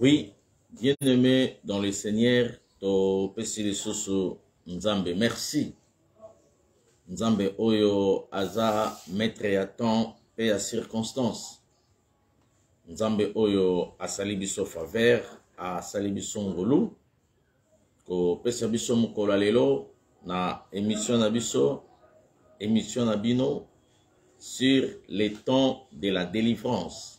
Oui, bien-aimé dans le Seigneur, to pesi le soso Nzambe, merci. Nzambe oyo aza maître ya temps et ya circonstance. Nzambe oyo asali biso faveur, asali biso ngolu, ko pesa biso mokolo lelo na émission na biso, émission na bino sur les temps de la délivrance.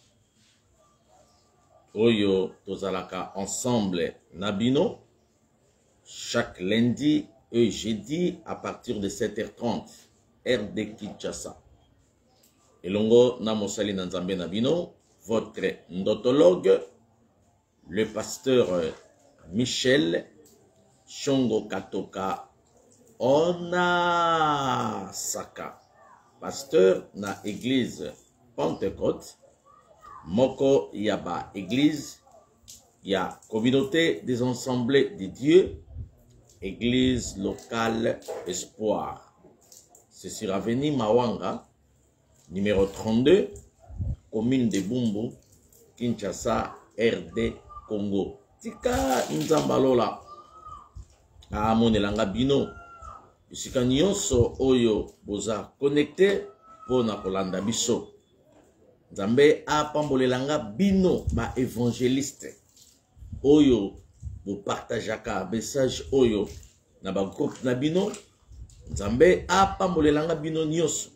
Oyo tozalaka ensemble nabino chaque lundi et jeudi à partir de 7h30 heure de Kinshasa. Elongo na mosali na Nzambe nabino, votre ndotologue, le pasteur Michel Shongo Katoka Onasaka, pasteur na église Pentecôte Moko Yaba église, ya communauté des assemblées de Dieu, église locale Espoir. C'est sur avenue Mawanga, numéro 32, commune de Bumbu, Kinshasa, RD Congo. Tika Nzambalola, Amonelanga Bino, Isika nyonso oyo boza connecté pona kolanda biso. Nzambe apambolelanga bino ba évangéliste oyo bo partageaka message oyo na ba groupe na bino. Nzambe apambolelanga bino nyonso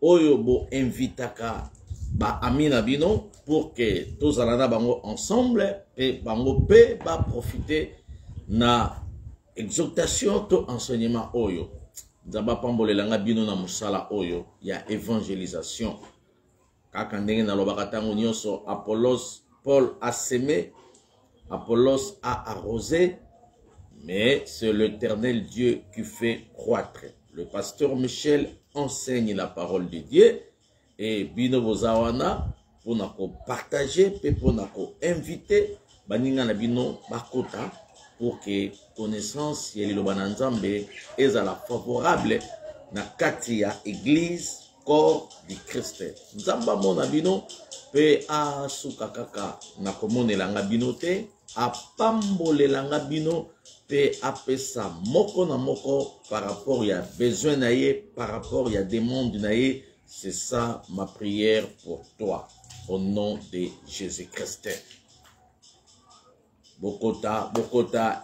oyo bo invitaka ba ami na bino pour que tozala na bango ensemble et bango pe ba profiter na exhortation to enseignement oyo. Nzambe apambolelanga bino na musala oyo ya évangélisation. Kaka ndenge na lobaka tango nyonso, Apollos Paul a semé, Apollos a arrosé, mais c'est l'Éternel Dieu qui fait croître. Le pasteur Michel enseigne la parole de Dieu et bino bozawana pour nako partager pe pour nako inviter baninga na bino bakota pour que connaissance ya liloba na Nzambe ezala favorable na kati ya église corps du Christ. Nzamba mona bino pe a sukakaka na komonelanga bino te, a pambolelanga bino pe a pesa moko na moko par rapport ya besoin na ye, par rapport ya demande na ye. C'est ça ma prière pour toi au nom de Jésus-Christ. Bokota,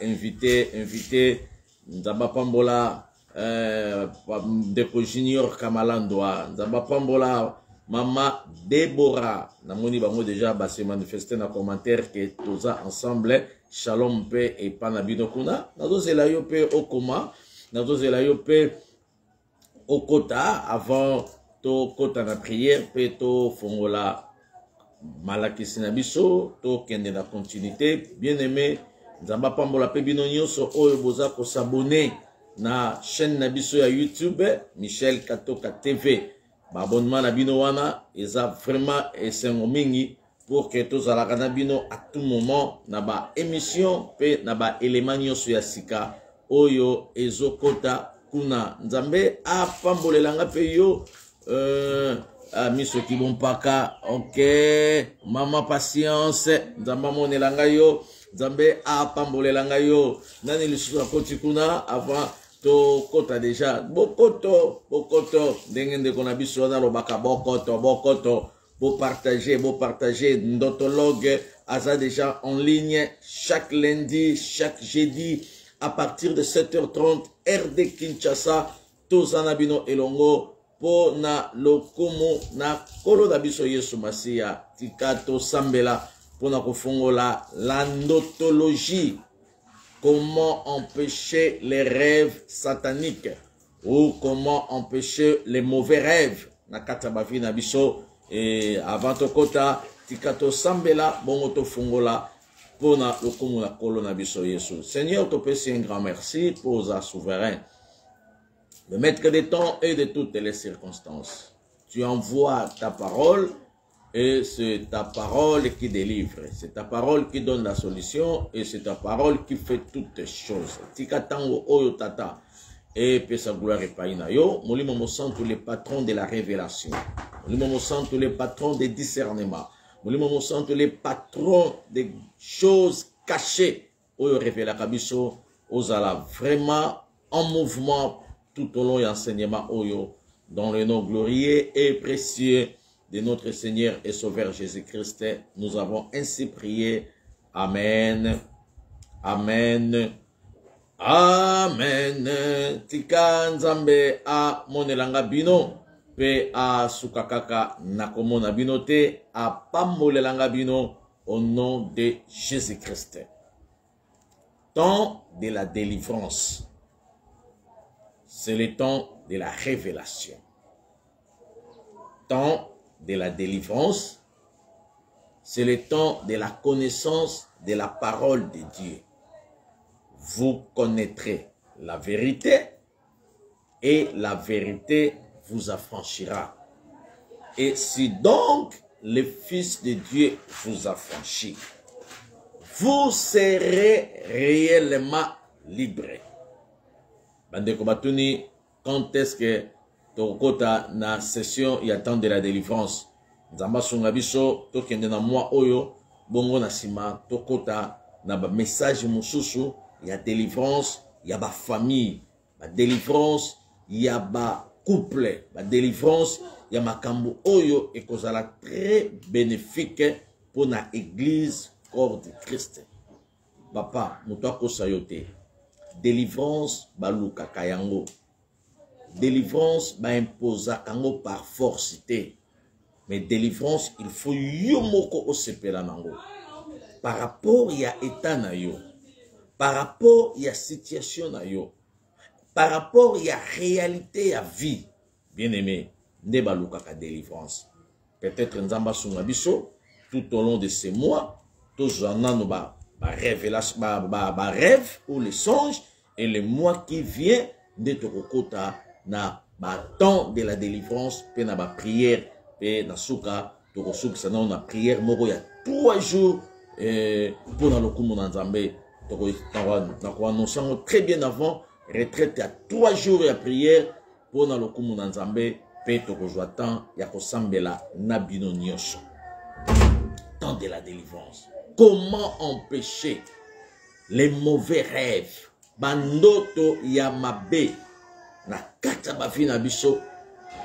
invité, Nzamba pambola Depo Junior Kamalandoa, Nzamba pambola Mama Deborah, namoni bango déjà se manifester na commentaire que toza ensemble, shalom pe et panabino kuna, nazo zela yo pe okoma, nazo zela yo pe okota avant to kota na prière pe to fongola malakisi na biso to kende na continuité. Bien aimé, Nzamba pambola pe bino nyonso oyo boza ko s'abonner na chaîne na biso ya YouTube Michel Katoka TV. Ba abonnement na bino wana eza vraiment esengo mingi pour que tozalaka na bino à tout moment na ba émission pe na ba élément nyonso ya sika oyo ezokota kuna. Nzambe apambolelanga pe yo miso kibompaka, ok, mama patience, Nzamba monelanga yo, Nzambe apambolelanga yo. Nani lisusu akoti kuna avant to kota déjà bokoto ndenge ndeko na biso wana lobaka bokoto bo partager. Ndotologue aza déjà en ligne chaque lundi, chaque jeudi à partir de 7h30 heure de Kinshasa. Tozana bino elongo po na lokumu na kolo na biso Yesu Masiya. Tika to sambela po na kofongola la ndotologie. Comment empêcher les rêves sataniques ou comment empêcher les mauvais rêves na kata bavi na biso. Et avant to kota tikato sambela bongo to fungola pona lokumu na kolo na biso Yesu. Seigneur, te pesi un grand merci pour sa souverain, le maître des temps et de toutes les circonstances. Tu envoies ta parole et c'est ta parole qui délivre. C'est ta parole qui donne la solution et c'est ta parole qui fait toutes choses. Tikatango oyo tata et pesa gloire et païna yo. Molimo mo santo les patrons de la révélation. Molimo mo santo les patrons des discernements. Molimo Mosanto, les patrons des choses cachées, oyo révéla kabiso, ozala vraiment en mouvement tout au long de l'enseignement oyo, dans le nom glorieux et précieux de notre Seigneur et Sauveur Jésus-Christ. Nous avons ainsi prié. Amen. Amen. Amen. Tika nzambe a monelanga bino. Pe a sukakaka nakomona bino te. A pambolelanga bino au nom de Jésus-Christ. Temps de la délivrance. C'est le temps de la révélation. Temps de la délivrance. C'est le temps de la connaissance de la parole de Dieu. Vous connaîtrez la vérité et la vérité vous affranchira. Et si donc le Fils de Dieu vous affranchit, vous serez réellement libre. Bandeko Batuni, quand est-ce que tokota na session y attend de la délivrance? Nzamba sunga biso tokende na mwa oyo bongo na sima tokota na ba message mususu ya délivrance ya ba famille, ba délivrance ya ba couple, ba délivrance ya makambo oyo ekozala très bénéfique pour na église corps de Christ. Papa muto akosa yo te. Délivrance baluka kayango. Délivrance ba imposa kango par force te. Mais délivrance, il faut yomoko osepela nango. Par rapport ya état na yo, par rapport ya situation na yo, par rapport ya réalité ya vie, bien aimé, ne baluka ka délivrance. Peut-être nzamba sunga biso tout au long de ces mois, tous en no ba révélation, ba rêve ou les songes, et le mois qui vient de tokokota na ba temps de la délivrance, pe na ba prière. Et nasuka tokosuki sana on a prière moko ya 3 jours pour na lokumu na nzambe toko annoncer très bien avant retraite à 3 jours ya prière pour na lokumu na nzambe pe toko joa temps ya kosambela na bino nyonso. Temps de la délivrance. Comment empêcher les mauvais rêves bandoto ya mabe na kata ba fi na biso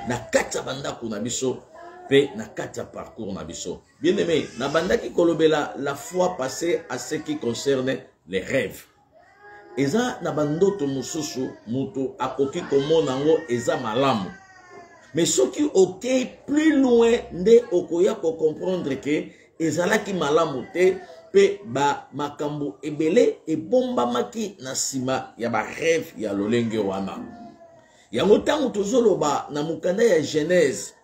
na kata bandako na biso pe na kata parcours na biso. Bien aimé, na bandaki kolobela la fois passée à ce qui concerne les rêves. Eza na bandoto mususu muto akoki komona ngo eza malamu. Mais soki okei plus loin nde okoya ko comprendre que ezalaki malamu te pe ba makambo ebele ebombamaki na sima ya ba rêve ya lolenge wana. Yango tango tozoloba na mukanda ya Genèse.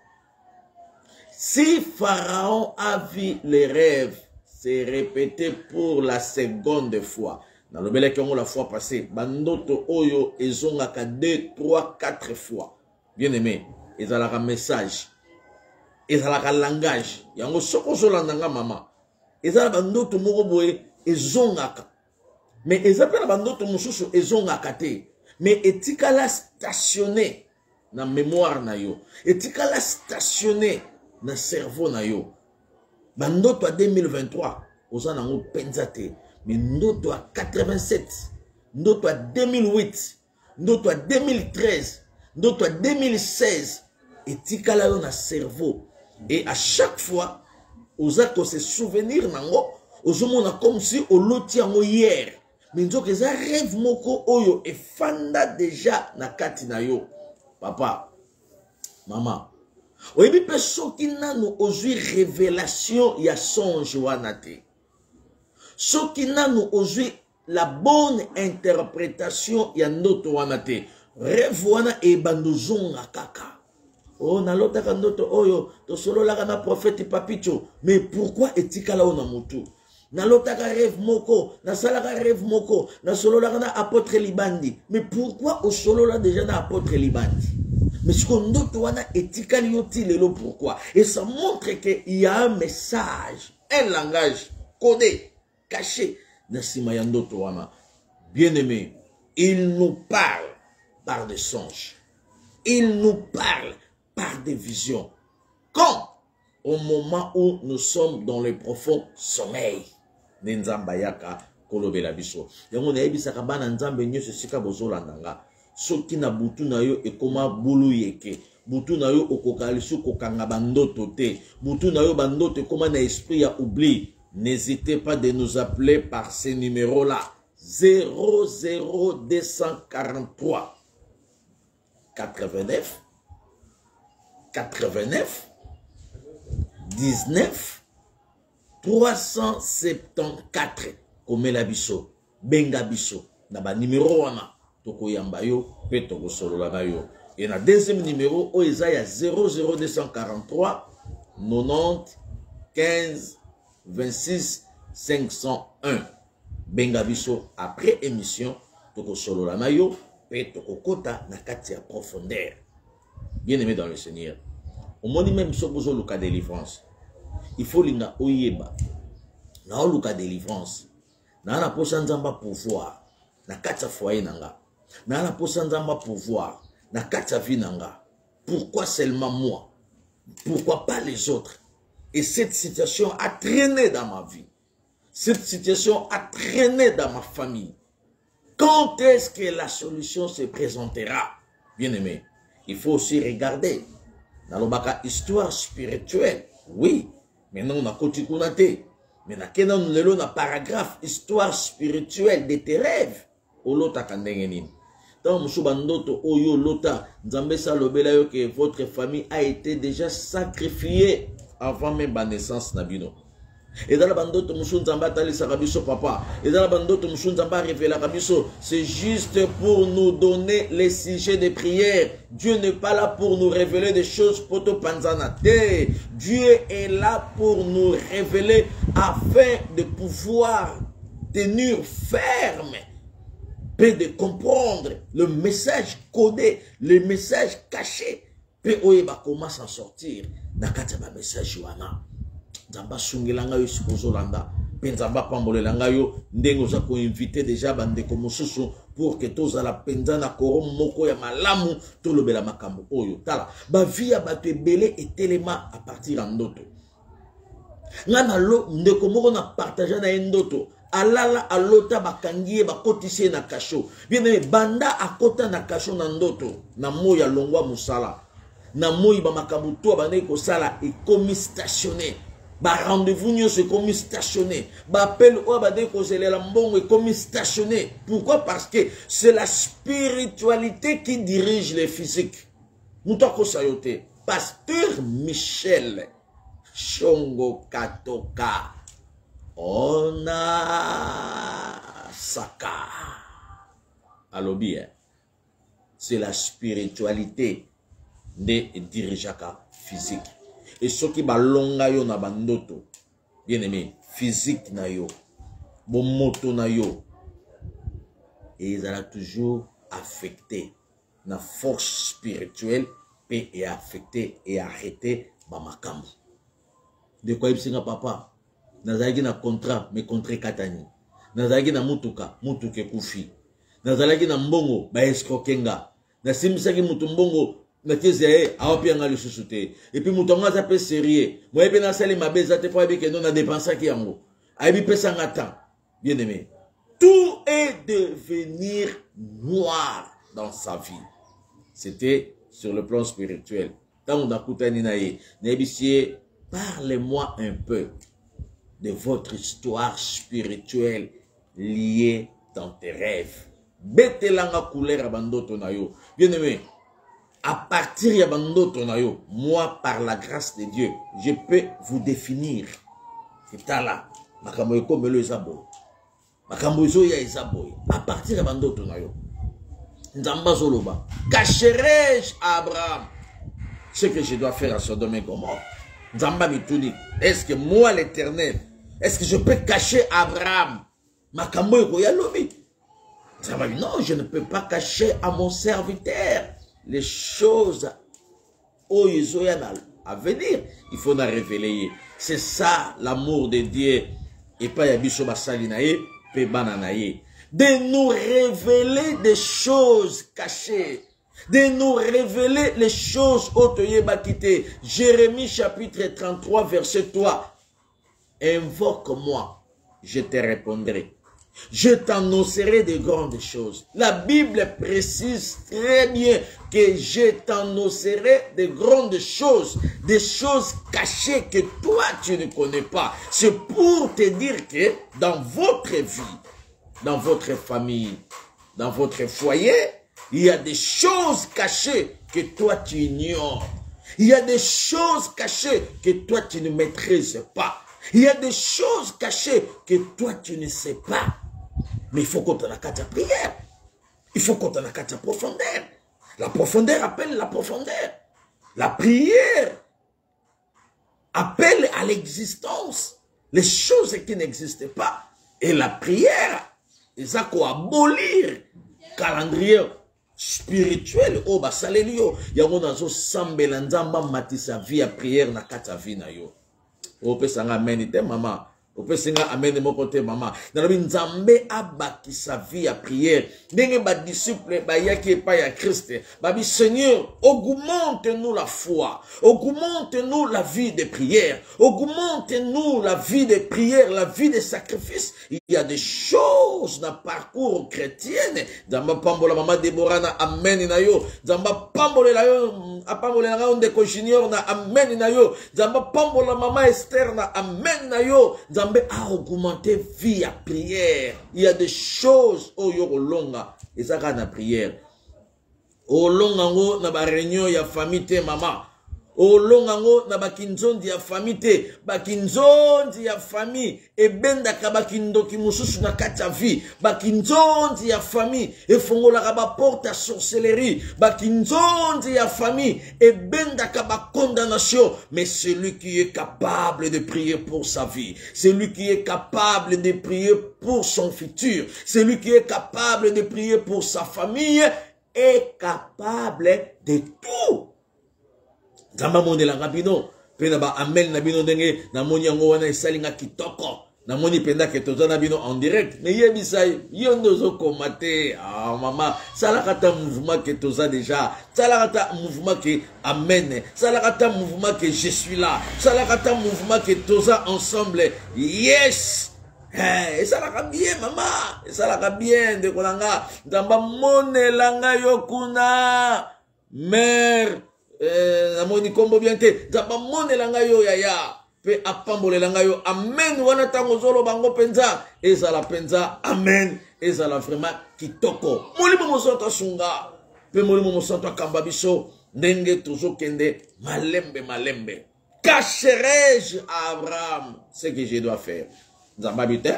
Si Pharaon a vu les rêves se répéter pour la seconde fois, dans le bel écran la fois passée, bandoto oyo ezongaka 2, 3, 4 fois. Bien aimé, ezalaka message, ezalaka langage. Yango soko zolandanga mama, ezalaka bandoto moko boye ezongaka. Mais ezapela bandoto mususu ezongaka te. Mais etikala stationné na mémoire na yo, etikala stationné na cerveau na yo. Bandoto a 2023 ozana ngo penza te, mais ndoto a 87, ndoto a 2008, ndoto a 2013, ndoto a 2016 etikala yo na cerveau. Et à chaque fois ozako se souvenir nango, ozomona comme si oloti yango hier. Mais nzoka eza rêve moko oyo efanda déjà na kati na yo. Papa, maman, oyebi pe soki nanu ozwi révélation ya songe wana te. Soki nanu ozwi la bonne interprétation ya ndoto wana te. Rêve wana ebandozonga kaka. Oh, nalotaka ndoto oyo tosololaka na prophète Papicho. Mais pourquoi etikala ona mutu? Nalotaka rêve moko, nasalaka rêve moko, nasololaka na apôtre Libandi. Mais pourquoi au solola déjà na apôtre Libandi? Mais ce qu'on ndoto wana etikali yoti lelo pourquoi? Et ça montre qu'il y a un message, un langage codé, caché dans sima ya ndoto wana. Bien aimé, il nous parle par des songes. Il nous parle par des visions. Quand au moment où nous sommes dans le profond sommeil. Nzamba yaka kolobela biso. Yango na yebisaka bana nzambe nyonso sika bozolanda nga. Soki na butu na yo ekoma bulu yeke. Butu na yo okokalisu kokanga bandoto te. Butu na yo bandoto ekoma na esprit ya oubli. N'hésitez pas de nous appeler par ces numéros-là. 00243 89 89 19 374. Komela biso, benga biso. Na ba numéro wana toko yamba yo pe toko solola na yo. Et na deuxième numéro o ezaya 00243 90 15 26 501. Benga biso après émission toko solola na yo pe toko kota na kati ya profondeur. Bien aimé dans le Seigneur. Au moni même so bozo luka délivrance. Il faut linga oyeba. Na o luka délivrance. Na na posa nzamba pouvoir. Na kati ya foyer nanga. Na na posa nzamba pouvoir. Na kati ya vie nanga. Pourquoi seulement moi? Pourquoi pas les autres? Et cette situation a traîné dans ma vie. Cette situation a traîné dans ma famille. Quand est-ce que la solution se présentera? Bien aimé, il faut aussi regarder. Dans le histoire spirituelle, oui, mais non, on a continué. Mais na na paragraphe histoire spirituelle de tes rêves. Olota kandengenin. Dans Moussoubandoto Oyo Lota, Nzambe Salobela yo que votre famille a été déjà sacrifiée avant même la naissance Nabino. Et dans la bandote Moussou Nzamba Tali Sarabiso papa. Et dans la bandote Moussou Nzamba Révéla Rabiso. C'est juste pour nous donner les sujets de prière. Dieu n'est pas là pour nous révéler des choses poto panzanate. Dieu est là pour nous révéler afin de pouvoir tenir ferme. Peut de comprendre le message codé, le message caché. Peut oyeba comment s'en sortir. Nakata ba message wana. Nzamba sungilanga yo sikozolanda. Pe nzamba pambolelanga yo ndengo za ko inviter déjà bandeko mosusu pour que tozala penza na korom moko ya malamu tolobela makambo oyo. Tala ba vie ya bato ebele etelema à partir en ndoto. Ngana lo ndeko moko na partager na ndoto. Alala alota bakangie bakotise na kasho. Bien aimé, banda akota na kasho na ndoto. Na moya longwa musala. Na moyi ba makambo to bande ko sala e komi stationné. Ba rendez-vous nyonso e komi stationné. Ba appel o bande ko zelela mbongo e komi stationné. Pourquoi? Parce que c'est la spiritualité qui dirige les physiques. Mutako sayote. Pasteur Michel Shongo Katoka. On a Saka. Alobi, c'est la spiritualité des dirigeants physiques. Et ce qui va longa yo na bandoto, bien aimé, physique na yo, bon moto na yo, et ils ont toujours affecté na force spirituelle, et affecté et arrêté ba makambo. De quoi il s'est papa? Nazalaki na contrat, mais contrat katani. Nazalaki na mutuka, mutuke kufi. Nazalaki na mbongo, ba escroquenga. Na simisaki mutu mbongo, na tiese aopi anga lisusu te. Et puis mutu anga zape sérieux. Moi pe na sali mabeza te po abi ke non na dépensaki yango. Aibi pesa ngata. Bien aimé. Tout est devenir noir dans sa vie. C'était sur le plan spirituel. Tant on a koutani na ye, nebisie, parlez-moi un peu de votre histoire spirituelle liée dans tes rêves. Betelanga couleur abandoto na yo. Bien aimé, à partir ya bandoto na yo, moi par la grâce de Dieu, je peux vous définir. C'est là, makambo ekomelo ezabo. Makambo zo ya ezabo. À partir ya bandoto na yo. Nzamba zoloba. Cacherai-je à Abraham ce que je dois faire à Sodome et Gomorrhe? Nzamba mituni. Est-ce que moi l'Éternel, est-ce que je peux cacher Abraham? Makambo eko ya lobi. Nzamba non, je ne peux pas cacher à mon serviteur les choses à venir. Il faut la révéler. C'est ça l'amour de Dieu. Et pas yabiso basali nae, pe bananaye. De nous révéler des choses cachées. de nous révéler les choses otoye bakite. Jérémie chapitre 33 verset 3. Invoque-moi, je te répondrai. Je t'annoncerai de grandes choses. La Bible précise très bien que je t'annoncerai de grandes choses, des choses cachées que toi tu ne connais pas. C'est pour te dire que dans votre vie, dans votre famille, dans votre foyer, il y a des choses cachées que toi tu ignores. Il y a des choses cachées que toi tu ne maîtrises pas. Il y a des choses cachées que toi tu ne sais pas. Mais il faut qu'on t'en accorde la prière. Il faut qu'on t'en accorde la profondeur. La profondeur appelle la profondeur. La prière appelle à l'existence les choses qui n'existent pas. Et la prière, ils ont abolir le calendrier spirituel. Oh, bah, salélio. Il y a un autre sambela nzamba matisa via prière na kata vina yo. Oh, peut s'en amener maman. Au peut s'en amener mon côté maman. Dans le nzambe abaki sa vie à prière. N'engé ba disciple ba yaki pa ya Christ. Babi Seigneur, augmente-nous la foi. Augmente-nous la vie de prière. Augmente-nous la vie de prière, la vie de sacrifice. Il y a des choses dans le parcours chrétien. Zamba pambola maman Déborah na amen na yo. Zamba pambola la yo, apambola na on de junior na amen na yo. Zamba pambola maman Esther na amen na yo. Zamba a augmenté vie à prière. Il y a des choses au yo longa et ça na prière. Au longa ngo na ba réunion ya famille te maman. Au longango na bakinzondi ya famille te, bakinzondi ya famille ebenda ka bakindoki mususu na kati ya vie, bakinzondi ya famille efongola ka ba porte à sorcellerie, bakinzondi ya famille ebenda ka ba condamnation. Mais celui qui est capable de prier pour sa vie, celui qui est capable de prier pour son futur, celui qui est capable de prier pour sa famille est capable de tout. Zamba monde la rapino, pena ba amen na bino ndenge na moni yango wana esalinga kitoko. Na moni penda ke toza na bino en direct. Mais yebisa yo ndozo komate. Ah mama, sala kata mouvement que toza déjà. Sala kata mouvement que amen. Sala kata mouvement que je suis là. Sala kata mouvement que toza ensemble. Yes. Et ça l'a bien mama. Et ça l'a bien de kolanga. Zamba mone langa yokuna. Mère namoni kombo bien te zaba mone langa yo yaya pe apambole langa yo amen wana tango zolo bango penza ezala penza amen ezala vraiment kitoko molimo mosanto sunga pe molimo mosanto kamba biso ndenge tozo kende malembe cacherai-je à Abraham ce que je dois faire nzamba bite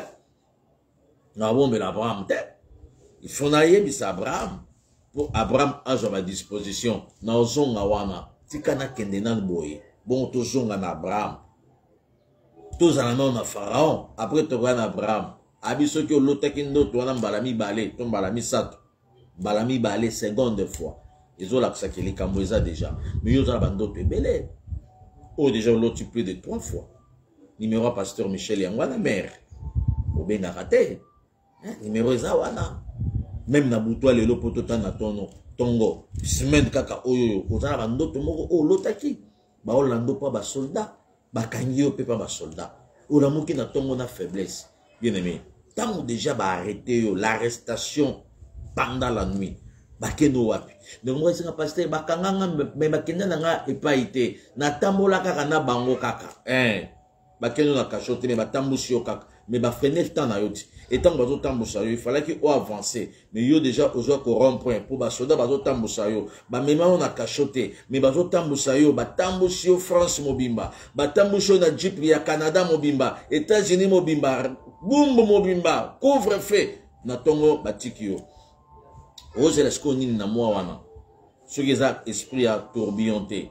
na bombe Abraham te il faut na yebisa Abraham. Pour Abraham a à ma disposition. Na ozonga wana. Tika na kende nan boye. Bon to zonga na Abraham. To zana na Pharaon. Après to na Abraham. Abiso ki olotaki ndoto wana mbalami balé. To mbalami sato. Mbalami balé seconde fois. Ezo la kusaki likambo eza déjà. Mais yo zana bandoto ebele. Oh déjà l'autre plus de 3 fois. Numéro pasteur Michel Yangwana mère. Obenga kate. Numéro eza wana. Même na boutoua lelo potota na tono tongo semaine kaka oyo ozala bandoto moko o lotaki ba olando pa ba soldat ba kangio pe pa ba soldat ola moki na tongo na faiblesse bien aimé tango déjà ba arrêter yo l'arrestation pendant la nuit ba keno wapi donc moi c'est pasteur ba kanganga me ba kenda nga epaité na tambola kaka na bango kaka ba keno na kachote me ba tambusi yo kaka mais ba freiner le temps na yoti. Et tant que il fallait qu'il avance. Mais il y a déjà aux rond-point pour les soldats, même on a cachoté. Mais bazo tambusayo, batambusio France mobimba, batambusio na Jeep ya Canada mobimba, États-Unis mobimba, boum mobimba, couvre-feu na tongo batikio. Ose l'esco nini na moi wana. Ce qui est esprit à tourbillonté.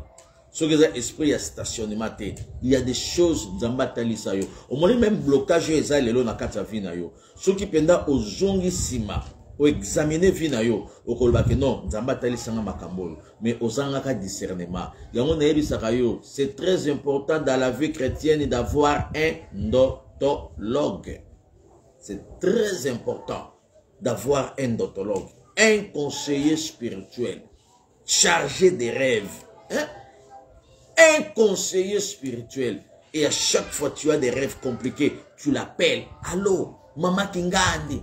Ce qui est esprit à stationnement, il y a des choses zambata sayo. Au moins même blocage eza lelo na kata vina yo. Ce qui penda au zongi sima, au examiner vina yo, au kolbake non zambata lisanga makambo. Mais aux angaka discernement. Yango na yebisaka yo, c'est très important dans la vie chrétienne d'avoir un odontologue. C'est très important d'avoir un odontologue, un conseiller spirituel. chargé des rêves. Hein? Un conseiller spirituel. Et à chaque fois tu as des rêves compliqués, tu l'appelles. Allô, Maman Kingandi.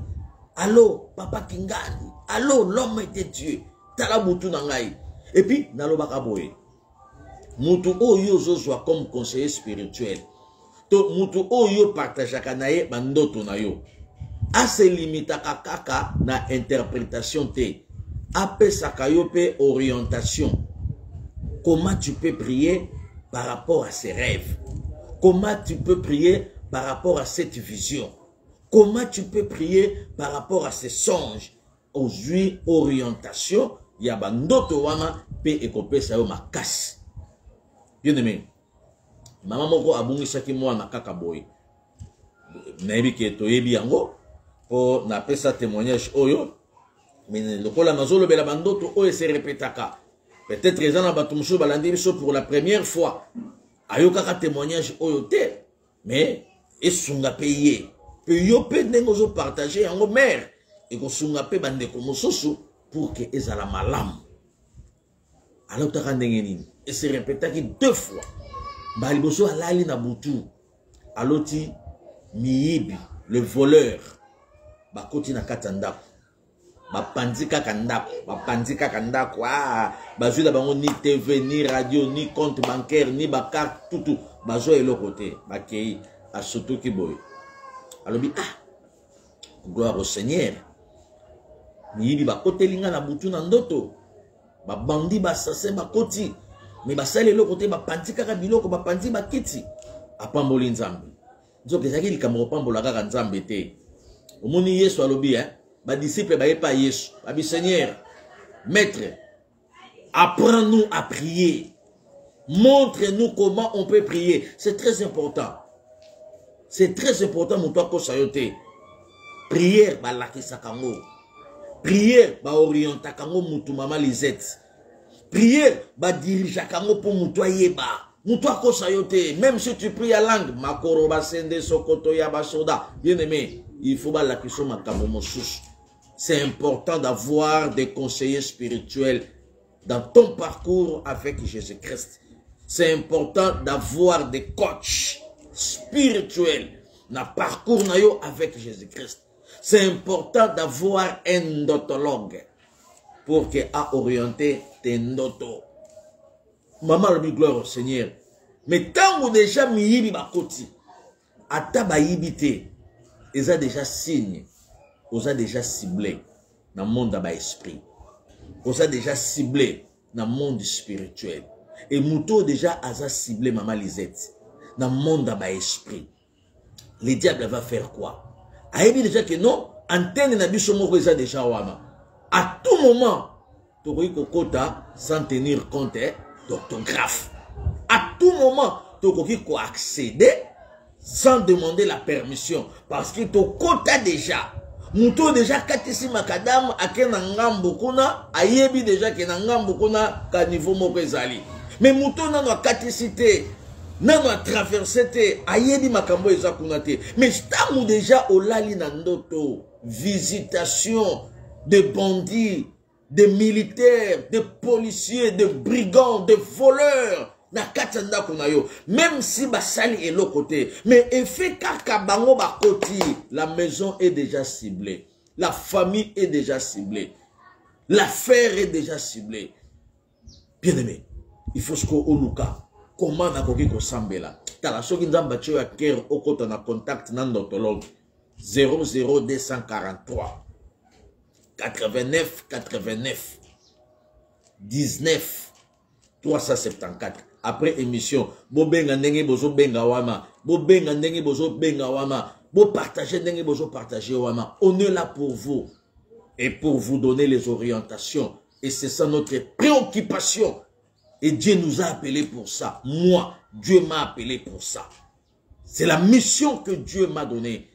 Allô, Papa Kingandi. Allô, l'homme était Dieu. Talabutu nangai. Et puis, nalobaka boye. Mutu oyo zozwa comme conseiller spirituel. To mutu oyo partajaka na ye bandoto na yo. A se limitaka kaka na interprétation te. Apesaka yo pe orientation. Comment tu peux prier par rapport à ces rêves? Comment tu peux prier par rapport à cette vision? Comment tu peux prier par rapport à ces songes? Aujourd'hui, orientation, il y a bandoto wana pe ekopesa yo makasi. Bien aimé, maman moko abungisaki mwana kaka boy. Nayebi ke toyebi yango po na pesa témoignage oyo, mais lokola nazolo bela bandoto oyo se répétaka. Peut-être les gens bato musu balandi biso pour la première fois. Ayokaka témoignage oyo te, mais esunga payé. Pe yo pe ndenge zo partager yango mère et ko sunga pe bandeko mosusu pour que ezala malamu. Alors taka ndenge nini? Et se répétaki 2 fois. Baliboso alali na butu. Aloti miyibi, le voleur. Bakoti na katanda. Bapandika kandako, bazui da bango ni TV, ni radio, ni compte bancaire, ni bakar, tout, bazo et l'autre côté, bakei, a surtout ki boy. Alobi, gloire au Seigneur. Miyibi bakote linga na butu na ndoto. Babandi basase bakoti. Mais basale l'autre côté, bapandika ka biloko, bapandi bakiti. Apamboli nzambe. Nzoke zaki likambo pambola kaka nzambe te. Omoni Yesu alobi, ba disciple ba pas Yesu. Abi Seigneur, Maître, apprends-nous à prier. Montre-nous comment on peut prier. C'est très important. C'est très important mon toi ko sayote. Prière ba lakisa kango. Prière ba orienta kango mutu mama Lisette. Prière ba dirija kango pour mutu yeba. Mutu ko sayote. Même si tu pries à langue, makoro ba sende sokoto ya ba soda. Bien aimé, il faut ba lakiso makambo mosusu. C'est important d'avoir des conseillers spirituels dans ton parcours avec Jésus-Christ. C'est important d'avoir des coachs spirituels dans le parcours avec Jésus-Christ. C'est important d'avoir un ndotologue pour qu'il a orienté tes ndotos. Maman le gloire au Seigneur. Mais tant que déjà miyibi bakoti, ata bayibite, ils ont déjà signé. Vous avez déjà ciblé dans le monde de l'esprit. Vous avez déjà ciblé dans le monde spirituel. Et Mouto déjà a ciblé Maman Lisette dans le monde de l'esprit. Le diable va faire quoi? A dit déjà que non, antenne n'a déjà déjà wama. À tout moment, tu peux kokota sans tenir compte d'orthographe. À tout moment, tu peux accéder sans demander la permission. Parce que tu quota déjà. Muto déjà katisi makadam akena ngambo kuna ayebi déjà ke na ngambo kuna ka niveau moko ezali. Mais muto nano katisi te, nano traversé te, ayebi makambo eza kuna te. Mais tamu déjà olali na ndoto, visitation de bandits, de militaires, de policiers, de brigands, de voleurs. Na katanda kuna yo, même si basali est l'autre côté, mais effet kaka bango bakoti, la maison est déjà ciblée, la famille est déjà ciblée, l'affaire est déjà ciblée. Bien aimé, il faut ce qu'on oluka, comment na koki ko sambela. Tala soki nzamba tio ya ker okota na contact na ndotologue 00243 89 89 19 374. Après émission, bo benga ndenge bozo benga wama, bo benga ndenge bozo benga wama, bo partager ndenge bozo partager wama. On est là pour vous et pour vous donner les orientations. Et c'est ça notre préoccupation. Et Dieu nous a appelés pour ça. Moi, Dieu m'a appelé pour ça. C'est la mission que Dieu m'a donnée.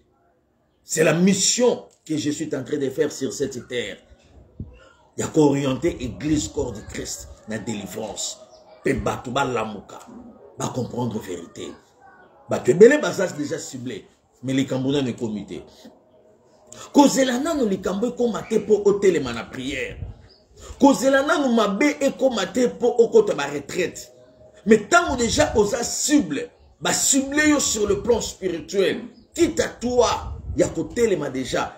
C'est la mission que je suis en train de faire sur cette terre. Il y a qu'orienter Église corps de Christ, la délivrance. Pe batu ba lamuka, ba comprendre la vérité. Batu ebele bazas déjà ciblé, mais les Cambodgiens ne comité. Cause la nan les Cambodgiens comité pour hôtel et la prière. kozela nanu mabe ekomate po okota ba retraite. Mais tant déjà osa cible, ba cible yo sur le plan spirituel. Quitte à toi, ya kotelema déjà.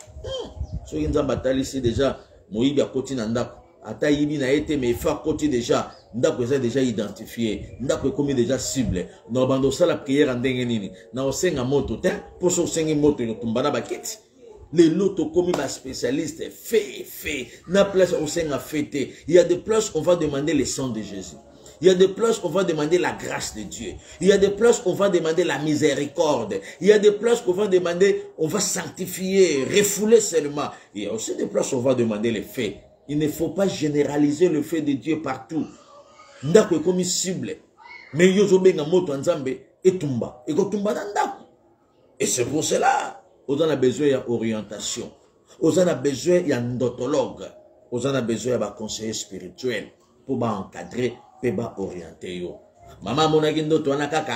So nzamba talisi déjà moyibi akoti na ndako. Ata yibi na été mais fa koti déjà ndako eza déjà identifié. Ndako ekomi déjà cible. Na bando sala prière ndenge nini. Na osenga moto te pour so sengi moto yo tumbana bakiti. Les lotos comme un spécialiste fait. Na place on s'en a fêté. Il y a des places on va demander le sang de Jésus. Il y a des places on va demander la grâce de Dieu. Il y a des places on va demander la miséricorde. Il y a des places qu'on va demander, on va sanctifier, refouler seulement. Il y a aussi des places on va demander les faits. Il ne faut pas généraliser le fait de Dieu partout. Ndako est comme cible. Mais yozo benga moto nzambe etumba. Ekotumba na ndako. Et c'est pour cela. On a besoin d'orientation. On a besoin d'un ndotologue. On a besoin d'un conseiller spirituel pour encadrer et orienter. Maman monaki ndoto wana kaka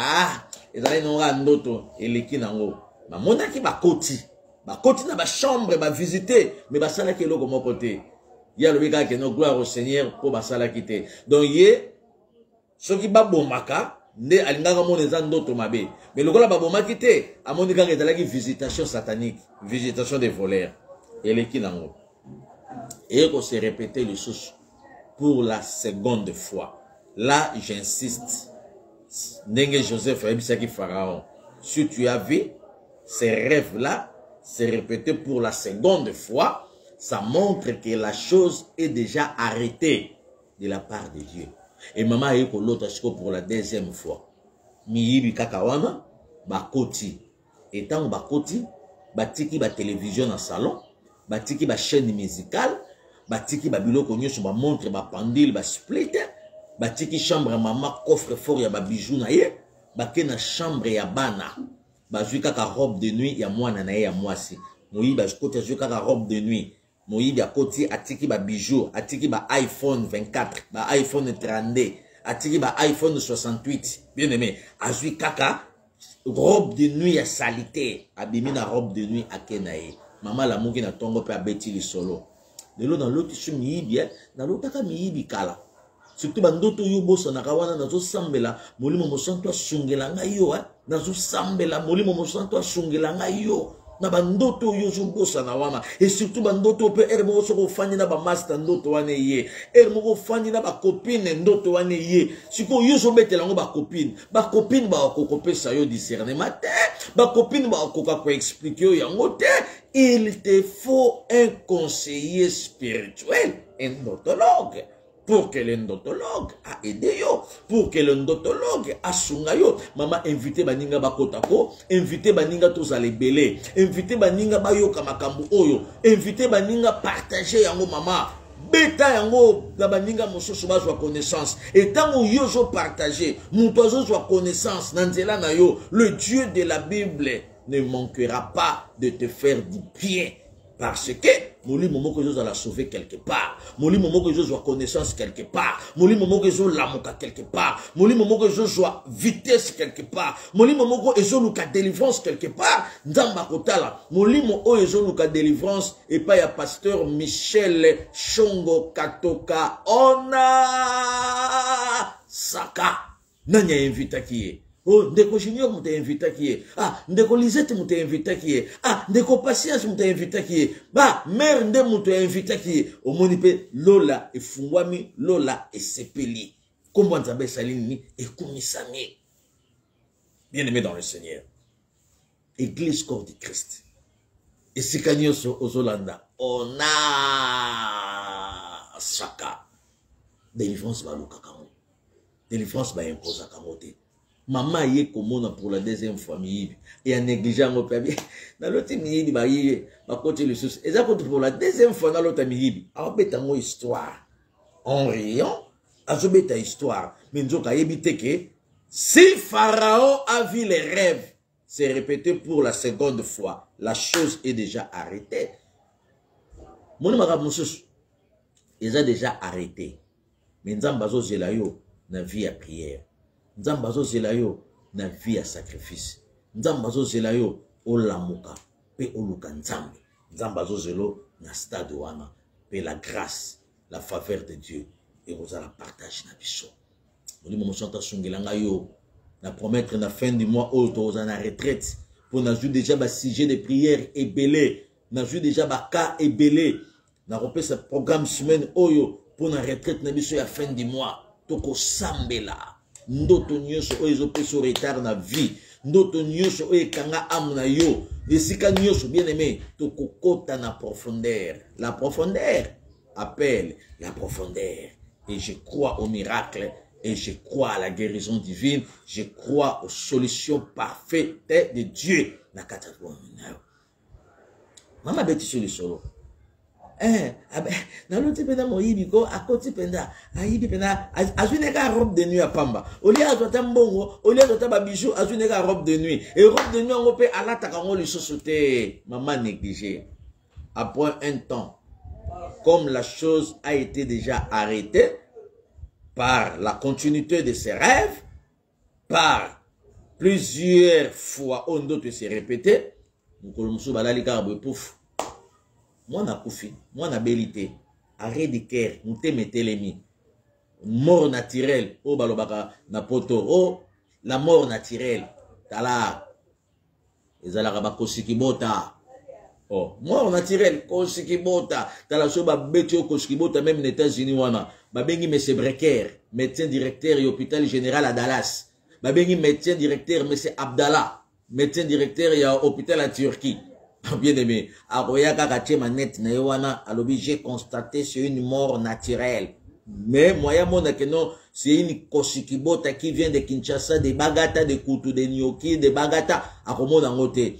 ezali nonga ndoto eleki nango. Mamonaki bakoti na ba chambre ba visiter mais basala ke loko moko te. Ya lobi ka ke no gloire au Seigneur pour basala kite. Donc ye soki ba bomaka nde alingaka mona eza ndoto mabe. Mais lokola babomaki te amoni kaka ezalaki visitation satanique, visitation des voleurs. Eleki nango. Et qu'on se répéter les choses pour la seconde fois. Là, j'insiste. Ndenge Joseph Ebisaki Pharaon. Si tu as vu ces rêves-là, se répéter pour la seconde fois, ça montre que la chose est déjà arrêtée de la part de Dieu. Et maman a eu l'autre pour la deuxième fois. Miyibi kakawana, bakoti. Et tant bakoti, batiki ba télévision en salon, batiki ba chaîne musicale, batiki ba biloko nyonso ba montre ba pendule ba splitter, batiki chambre maman coffre fort ya ba bijoux na ye, bake na chambre ya bana. Bazui kaka robe de nuit ya mwana na ye ya mwasi. Moyibi bazikoti azui kaka robe de nuit. Moyibi akoti atiki ba bijoux, atiki ba iPhone 24, ba iPhone 32, atiki ba iPhone 68. Bien aimé, azui kaka robe de nuit ya salité, abimi na robe de nuit akenae. Maman la muki na tongo pe abeti li solo. Lelo na loti su miyibi na lotaka miyibi kala. Surtout bandoto yo bosa na kawana nazo sambela molimo mosanto asungela ngai yo nazo sambela molimo mosanto asungela ngai yo na bandoto yo zo bosa na wana. Et surtout bandoto pe ermo so fani na ba master ndoto wane ye ermo fani na ba copine ndoto wane ye siko yo zo betela ngo ba copine ba kokopesa yo discernement te ba copine ba koka ko expliquer yo yango te. Il te faut un conseiller spirituel, un ndotologue. Pour que l'endotologue a aidé yo, pour que l'endotologue a sunga yo. Maman invité baninga bakotako, invité baninga tozale belé, invité baninga bayoka makambu oyo, invité baninga partager yango maman. Beta yango na baninga mosusu bazwa connaissance. Et tant où yo zo partager, mutozo zo connaissance nanzela na yo, le Dieu de la Bible ne manquera pas de te faire du bien. Parce que Moli momo que Dieu a sauvé quelque part. Moli momo que Dieu a connaissance quelque part. Moli momo que Dieu a l'amour quelque part. Moli momo que Dieu a vitesse quelque part. Moli momo que Dieu a délivrance quelque part. Ndamba kotala. Moli momo que Dieu a délivrance. Et pas ya pasteur Michel Chongo Katoka. Ona Saka. Nanya invita qui est. Oh, ndeko Junior m'a invité qui est. Ah, ndeko Lisette m'a invité qui est. Ah, ndeko Patience m'a invité qui est. Bah, mère nde m'a invité qui est. Au monipe Lola et Fungwami, Lola et Sepeli. Comment Nzambe Salini et Kumisami. Bien aimé dans le Seigneur. Église corps du Christ. Et Sikanyo aux Hollanda. On a Saka. Délivrance va l'okakamo. Délivrance va imposer à Kamote. Maman yé komona pour la deuxième fois miyibi et en négligeant mon père dans l'autre miyibi ba yé ba côté le sous et ça pour la deuxième fois dans l'autre miyibi a beta mo histoire en riant a zo beta histoire mais nzoka yebite que si Pharaon a vu les rêves c'est répété pour la seconde fois la chose est déjà arrêtée mon mara mususu ils a déjà arrêté mais nzamba zo zela yo na vie à prière. Nzamba zo zela yo na vie à sacrifice. Nzamba zo zela yo o lamuka pe oluka nzambe. Nzamba zo zelo na stade wana pe la grâce la faveur de Dieu et vous allez partager na biso. Oli mo chanta sungelanga yo na promettre na fin du mois auto aux na retraite pour na jouer déjà ba sujet de prière et belé, na jouer déjà ba cas et belé, na repé ce programme semaine oyo pour na retraite na biso ya fin du mois toko sambela ndoto nyonso oyo ezopeso retard na vie, ndoto nyonso oyo ekanga âme na yo, esika nyonso bien aimé tokokota na profondeur. La profondeur appelle la profondeur. Et je crois au miracle, et je crois à la guérison divine, je crois aux solutions parfaites de Dieu. Maman beti sur le solo. Na l'autre penda moyibi ko akoti penda ayibi penda azuneka robe de nuit à pamba. Olia azota mbongo, olia azota ba bijou, azuneka robe de nuit. Et robe de nuit on peut alata kango li sosote. Maman négligée. Après un temps, comme la chose a été déjà arrêtée par la continuité de ses rêves, par plusieurs fois on doit se répéter, moi na koufi, moi na belité, arrêt de cœur, nous te mettez mort naturelle, oh balobaka na poto, oh la mort naturelle, tala, ezalaka ba kosikibota. Oh, mort naturelle, kosikibota, tala so ba betio kosikibota même aux États-Unis wana, ba bengi monsieur Brecker, médecin directeur et hôpital général à Dallas, ba bengi médecin directeur monsieur Abdallah, médecin directeur et hôpital à Turquie. Bien aimé, Aroyaka Kachema net na yowana alobi j'ai constaté c'est une mort naturelle. Mais moyen mon que non, c'est une kosikibota qui vient de Kinshasa, de Bagata, de Koutou, de Nyoki, de Bagata, à Romona Ngote.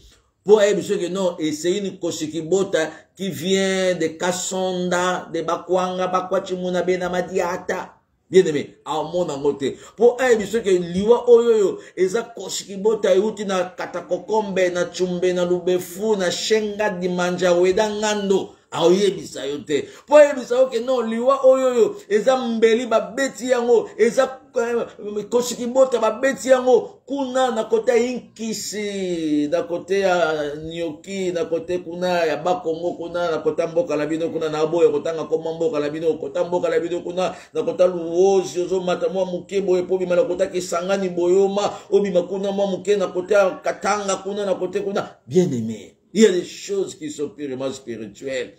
Pour elle, que non, et c'est une kosikibota qui vient de Kassonda, de Bakwanga, Bakwachimuna Benamadiata. Bien aimé, à mon angote. Pour elle, que liwa oyoyo, eza kosikibota euti na katakokombe, na chumbe, na lubefu, na shenga di manja weda ngando. Aoye bisa yote. Po ebisa yoke non liwa oyoyo eza mbeli ba beti yango eza kosikibota ba beti yango kuna na kote inkisi na kote ya Nyoki na kote kuna ya Bakongo kuna na kote mboka la bino kuna na boye kotanga koma mboka la bino kota mboka la bino kuna na kota luozi ozo matamwa mukebo epobi na kota kisangani boyoma obi makuna mwa muke na kote Katanga kuna na kote kuna. Bien aimé, il y a des choses qui sont purement spirituelles.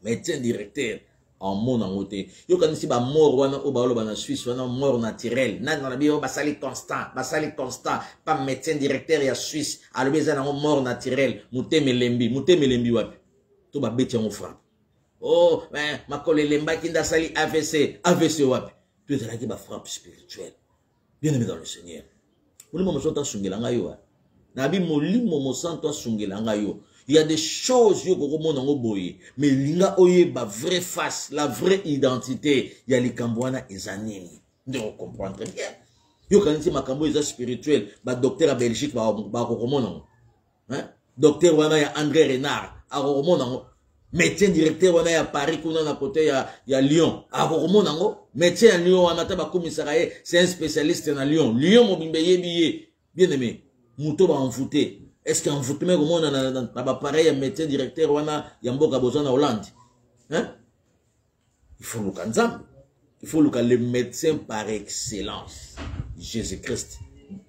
Médecin directeur en mon angoté. Yo kan si ba mort wana o ba lo ba na Suisse wana mort naturel. Nan na bi o ba sali constant, pas médecin directeur ya Suisse. Alo beza na mort naturel. Mutemelembi wapi. To ba beti en frappe. Oh, makole lemba kinda sali AVC wapi. Tu es là qui ba frappe spirituelle. Bien aimé dans le Seigneur. Pour le moment sont sungela yo. Na bi molimo mo santo sungela yo. Il y a des choses yo koko nango boye, mais linga oye ba vraie face, la vraie identité, il y a les kambwana ezanini. On comprend très bien. Yo kanisi makambo eza spirituel, ba docteur à Belgique ba koko nango. Hein? Docteur wana ya André Renard, a koko nango. Médecin directeur wana ya Paris kuna na côté ya Lyon, a koko nango. Médecin à Lyon wana ta ba commissariat, c'est un spécialiste na Lyon. Lyon mo bimbe yebiye. Bien aimé, muto ba envoûté. Est-ce qu'en vous mettez au monde dans pareil médecin directeur wana yamboka bozana Hollande? Hein? Il faut le kanzam. Il faut le médecin par excellence. Jésus-Christ,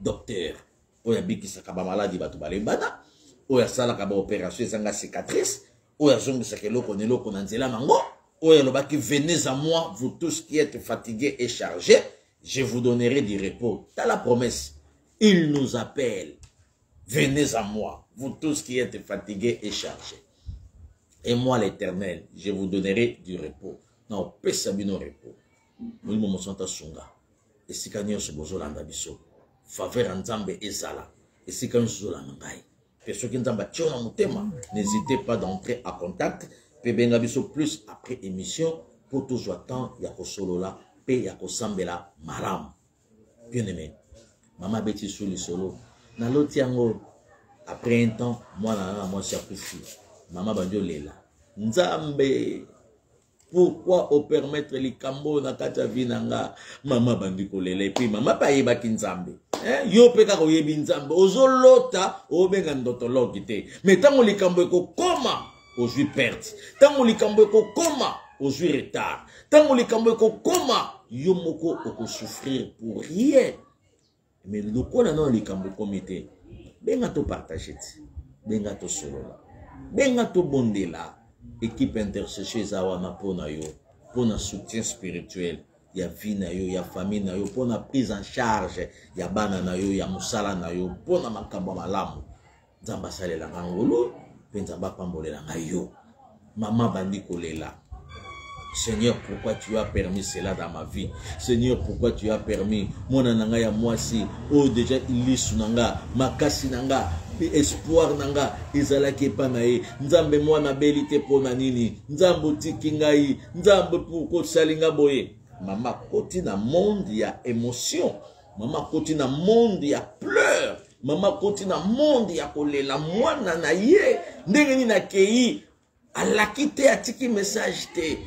docteur. Oya biki sakaba maladie batu balebana. Oya sala kaba opération zanga cicatrice. Oya zongi sakelo konelo konanzela mango. Oya lobaki venez à moi vous tous qui êtes fatigués et chargés, je vous donnerai du repos. T'as la promesse. Il nous appelle. Venez à moi, vous tous qui êtes fatigués et chargés. Et moi, l'Éternel, je vous donnerai du repos. Non, pesabino repos. Nous nous sommes sunga. Et si quand nous sommes aux biso, faveur nzambe ezala. Et si quand nous sommes aux ngai, personne qui nzamba tchona mutema, n'hésitez pas d'entrer en contact. Pebenga biso plus après émission pour toujours attendre yako solo la, pe yako sambela maram. Bien aimé, maman beti sous le solo. Na loti yango après un temps moi si akufi maman banjo lela nzambe pourquoi au permettre likambo na kata vinanga maman bandiko lela et puis maman pa yeba ki nzambe yo pe ka ko yebi nzambe ozolota obenga ndotologi te mais tango likambo eko koma ozwi perte tango likambo eko koma ozwi retard. Tango likambo ekokoma, yo moko okosouffrir pour rien. Mais lokola non likambo komite, benga to partager ti, benga to solola, benga to bondela. Équipe intercession zawana pona yo, pona soutien spirituel. Ya vie na yo, ya famille na yo, pona prise en charge, ya bana na yo, ya musala na yo, pona makambo malamu. Nzamba salela ngangolo, pe nzamba pambolela ngayo. Maman bandi kolela. Seigneur, pourquoi tu as permis cela dans ma vie? Seigneur, pourquoi tu as permis mon ananga ya mwasi, oh déjà ilisu nanga, makasi nanga, espoir nanga, ezalaki pa na ye, nzambe mwana belite pona nini, nzambo tiki ngai, nzambe pourquoi salinga boye. Maman koti na monde ya émotion, maman koti na monde ya pleurs, maman koti na monde ya kolela mwana na ye, ndenge ni na kei, alaki te atiki message te.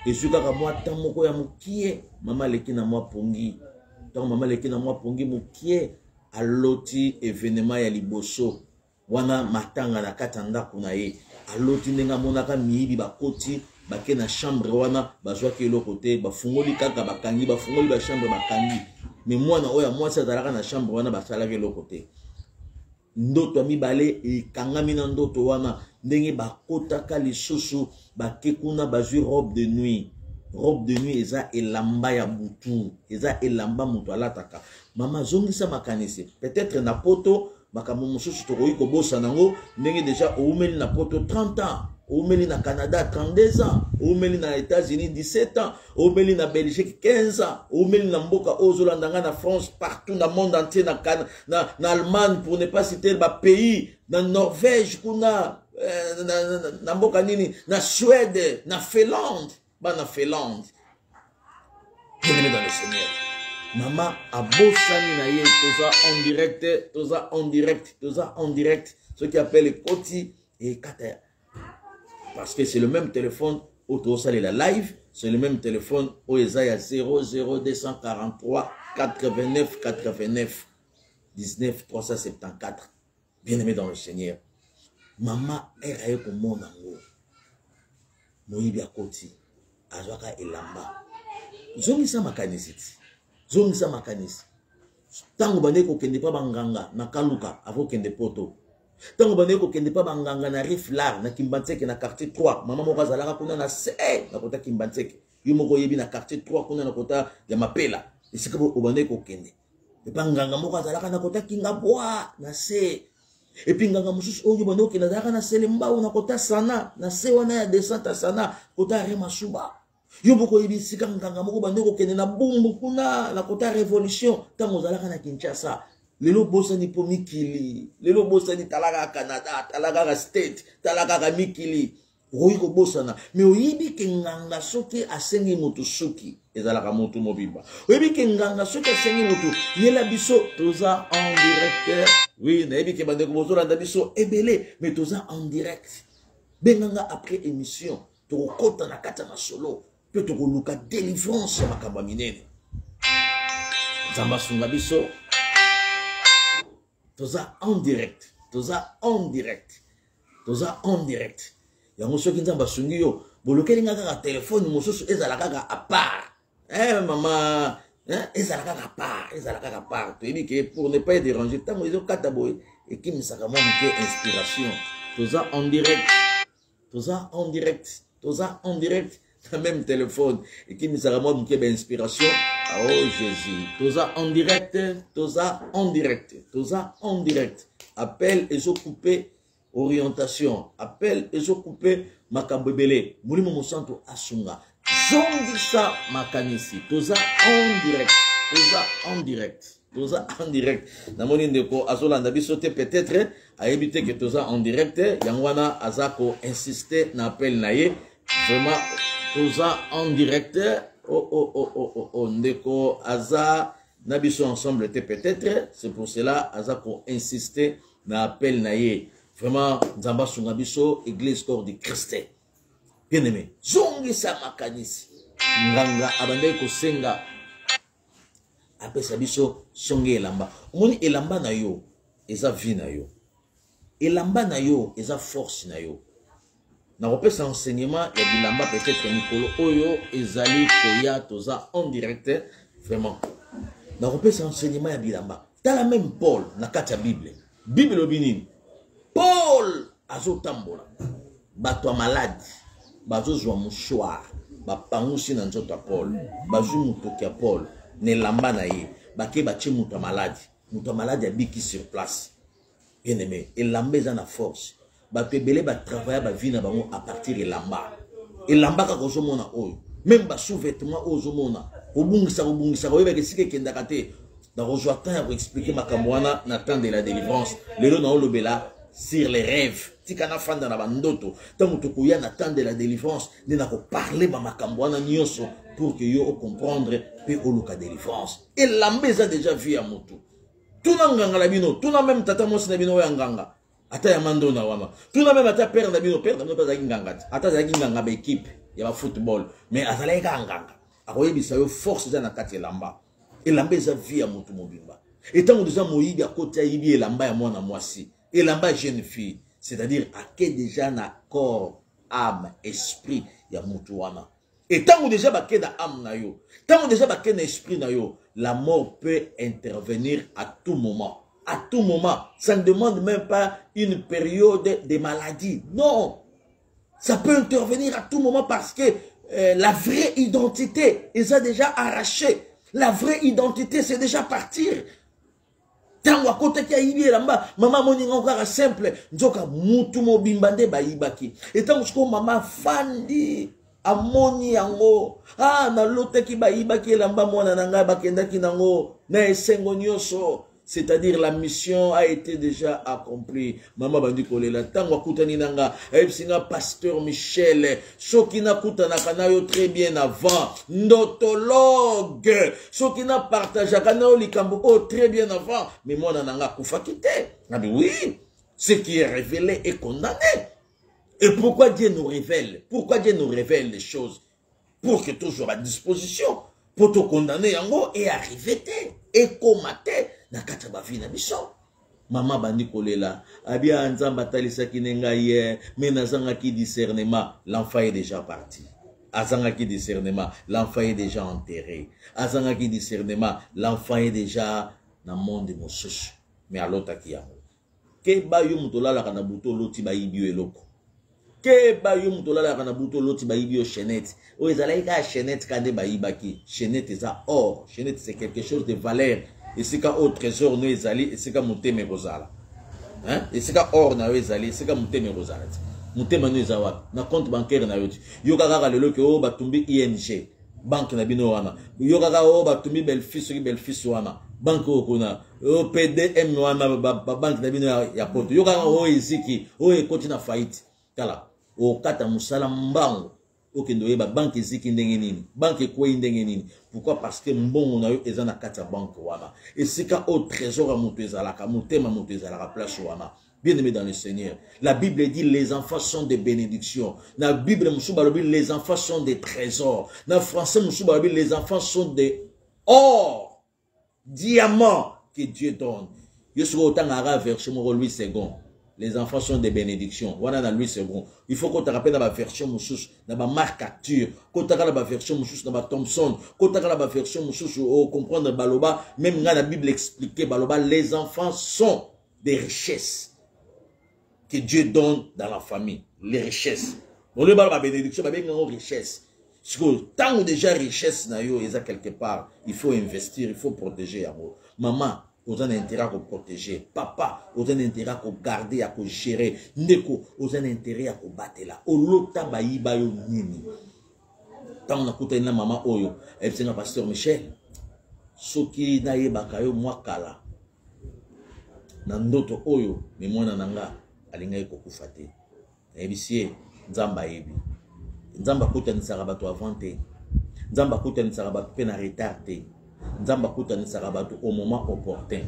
Esuka ka mwa tamoko ya mukie, mama leki na mwa pongi. Tango mama leki na mwa pongi mukie, aloti événement ya liboso. Wana matanga na katanda kuna ye. Aloti nenga monaka miyibi bakoti, bake na chambre wana, bazwa ke lo kote, bafungoli kaka bakangi, bafungoli ba chambre bakangi. Mais mwana oya mwasi azalaka na chambre wana basala ke lo kote. Ndoto mibale ekangami na ndoto wana ndenge bakotaka lisusu bakekuna bazwi robe de nuit. Robe de nuit eza elamba ya butu, eza elamba mutu alataka. Mama zongisa makanisi, peut-être na poto makambo mosusu tokoki kobosa nango ndenge déjà oumeli na poto 30 ans, oumeli na Canada 32 ans, oumeli na États-Unis 17 ans, oumeli na Belgique 15 ans, oumeli na mboka ozolandanga na France, partout dans le monde entier, na Allemagne pour ne pas citer ba pays, na Norvège kuna na mboka nini, na Suède, na Finlande, na Finlande. Bienvenue dans le Seigneur. Maman abosani na ye, toza en direct, toza en direct, toza en direct, ce qui appelle Koti et Kata. Parce que c'est le même téléphone où tu as la live, c'est le même téléphone où il y a 00243 89 89 19 374. Bien-aimé dans le Seigneur. Maman est raillée pour mon amour. Moïbi à Koti. Azwaka elamba. Zongisa makanisiti. Zongisa makanisi. Tango bande ko kende pa banganga na kaluka avant kende poto. Tango bande ko kende pa banganga na Riflar na Kimbantseke na quartier 3. Mama moko azalaka kuna na na kota Kimbantseke. Yo moko yebi na quartier 3 kuna na kota ya Mapela. Esika bo bande ko kende. E banganga moko azalaka na kota Kingabwa na se. Et puis nganga mususu oyo bande ko kende azalaka na Selemba na kota Sana na se wana ya descente Sana kota Remasuba. Yo boko yebi sika nganga moko bande ko kende na Bumbu kuna na kota Révolution tango azalaka na Kinshasa. Lelo bosani po mikili, lelo bosani talaka Canada, talaka state, talaka mikili. Oyi ko bosana, mais oyibi ke nganga soki asengi moto suki, ezalaka moto mobimba. Oyibi ke nganga soki asengi moto, yela biso toza en direct. Oui, nayibi ke bande ko bozola nda biso ebele, mais toza en direct. Benganga après émission, to kota na kata na solo, pe to luka délivrance makamba minene. Zamba sunga biso toza en direct, toza en direct, toza en direct. Yango soki nzamba sungi yo, bolokeli nga kaka téléphone mosusu ezala kaka à part. Maman, ezala kaka à part. Tu dis que pour ne pas être dérangé, tango ezo kata boy et qui me saka moi muke inspiration. Toza en direct, toza en direct, toza en direct. Même téléphone et qui me sera moi muke inspiration. Oh Jésus, toza en direct, toza en direct, toza en direct. Appel et so coupé orientation, appel et so coupé makambebele. Mulimo mosanto asunga. Zongisa makanisi, toza en direct, toza en direct, toza en direct. Namoni ndeko azolanda bisote peut-être a éviter que toza en direct. Yangwana azako insister na appel naye. Vraiment toza en direct. Oh, ndeko aza nabiso ensemble te peut-être, c'est pour cela aza ko insister na appel naye. Vraiment nzamba sunga biso église corps du Christ. Bien aimé, zongi sa makanisi. Nganga abande ko senga apesa biso songi elamba. Omoni elamba na yo eza vie na yo. Elamba na yo eza force na yo. nakopesa enseignement ya bilamba peut-être mikolo oyo ezali koya toza en direct vraiment nakopesa enseignement ya bilamba tala même Paul na kati ya Bible lobi nini Paul azotambola bato malade bazozwa mouchoir bapangusi na nzoto ya Paul bazwi mutoki ya Paul ne lamba na ye bake batie muto malade abiki sur place bien aimé elamba eza na force bato ebele batravailler bavie na bango à partir elamba kaka ozomona oyo même basous-vêtement oyo ozomona obungisa oyebaka esika ekendaka te nakozwa temps ya koexplike makambo wana na temps de la délivrance lelo naolobela sur les rêves tika na fanda na bandoto tango tokoya na temps de la délivrance nde nakoparle bamakambo wana nyonso pour que yo ocomprendre mpe oluka délivrance elamba eza déjà vie ya motu tuna nganga na bino tuna même tata mosi na bino oyo nganga ata ya mando na wana tuna même ata père na bino bazalaki nganga te ata azalaki nganga ba équipe ya ba football mais azalaki ka nganga akoyebisa yo force eza na kati elamba eza vie ya motu mobimba etango déjà moyibi akoti ayibi elamba ya mwana mwasi elamba jeune fille c'est-à-dire ake déjà na corps âme esprit ya motu wana etango déjà bake na âme na yo tango déjà bake na esprit na yo la mort peut intervenir à tout moment. À tout moment. Ça ne demande même pas une période de maladie. Non. Ça peut intervenir à tout moment parce que la vraie identité, ils ont déjà arraché. La vraie identité, c'est déjà partir. Tango akote ki ayibi elamba, maman moninga encore simple. Nzoka mutu mo bimbande ba yibaki. Et tango chiko maman fandi. Amoni yango na lote ki bayiba ki elamba mwana nanga bakenda ki nango na esengo nyonso c'est-à-dire la mission a été déjà accomplie mama bandi kolela tango akutani nanga singa pasteur Michel soki na kutanaka na yo très bien avant ndotologue soki na partageaka na yo likambo très bien avant mais mwana nanga kufaki te nabi oui ce qui est révélé est condamné. Et pourquoi Dieu nous révèle? Pourquoi Dieu nous révèle les choses? Pour que toujours à disposition, pour te condamner yango et arriver et commater na kata ba vie na biso. Maman bandi kolela, abia nzamba talisa kinenga ye, mais nazanga ki discernement, l'enfant est déjà parti. Azanga ki discernement, l'enfant est déjà enterré. Azanga ki discernement, l'enfant est déjà dans le monde de mosusu. Mais à l'autre qui yango. Ke ba yo mutola la kana buto loti ba ibio eloko. Que ba yo mutola la kana buto loti ba ibio chenette o ezalaika chenette kande ba ibaki chenette eza or chenette c'est quelque chose de valeur et c'est ka au trésor no ezali et c'est ka muteme kozala hein et c'est ka or na yo ezali c'est ka muteme kozala mutema no ezawa na compte bancaire na yo yo kaka lelo ke o batumbi ING banque na bino wana yo kaka o batumbi belfis wana banque okuna o PDM wana banque na bino ya poto yo kaka o eziki o ekoti na faillite kala o kata musala mbango okendo yeba banque eziki ndenge nini banque ko ndenge nini pourquoi parce que mbongo na yo eza na kata banque wana et c'est ka au trésor à mutu ezalaka mutema mutu ezalaka place wana. Bien-aimé dans le Seigneur, la Bible dit les enfants sont des bénédictions. Dans la Bible, les enfants sont des trésors. Dans le français, les enfants sont des or, diamants que Dieu donne. Je suis autant arabe version Louis II. Les enfants sont des bénédictions. Voilà dans Louis II. Il faut qu'on te rappelle dans la version Moussous, dans la marque Arthur, qu'on te rappelle dans la version Moussous, dans la Thompson, qu'on te rappelle dans la version Moussous, au comprendre Baloba, même dans la Bible expliquée, Baloba, les enfants sont des richesses que Dieu donne dans la famille, les richesses. On ne parle pas de bénédiction, mais bien de richesse. Tant que déjà richesse na yo, quelque part, il faut investir, il faut protéger. Maman, vous avez intérêt à protéger. Papa, vous avez intérêt à garder, à gérer. Ndeko, vous avez intérêt à battre là. Olota bayi bayo nini. Tant on a écouté na maman oyo, elle c'est pasteur Michel. Soki na yebaka yo mwakala. Na ndoto oyo, mais moi nanga. Alinga ikokufa te ebisie nzamba yebi nzamba kutanisaka bato avant te nzamba kutanisaka bato pe na retard te nzamba kutanisaka bato au moment opportun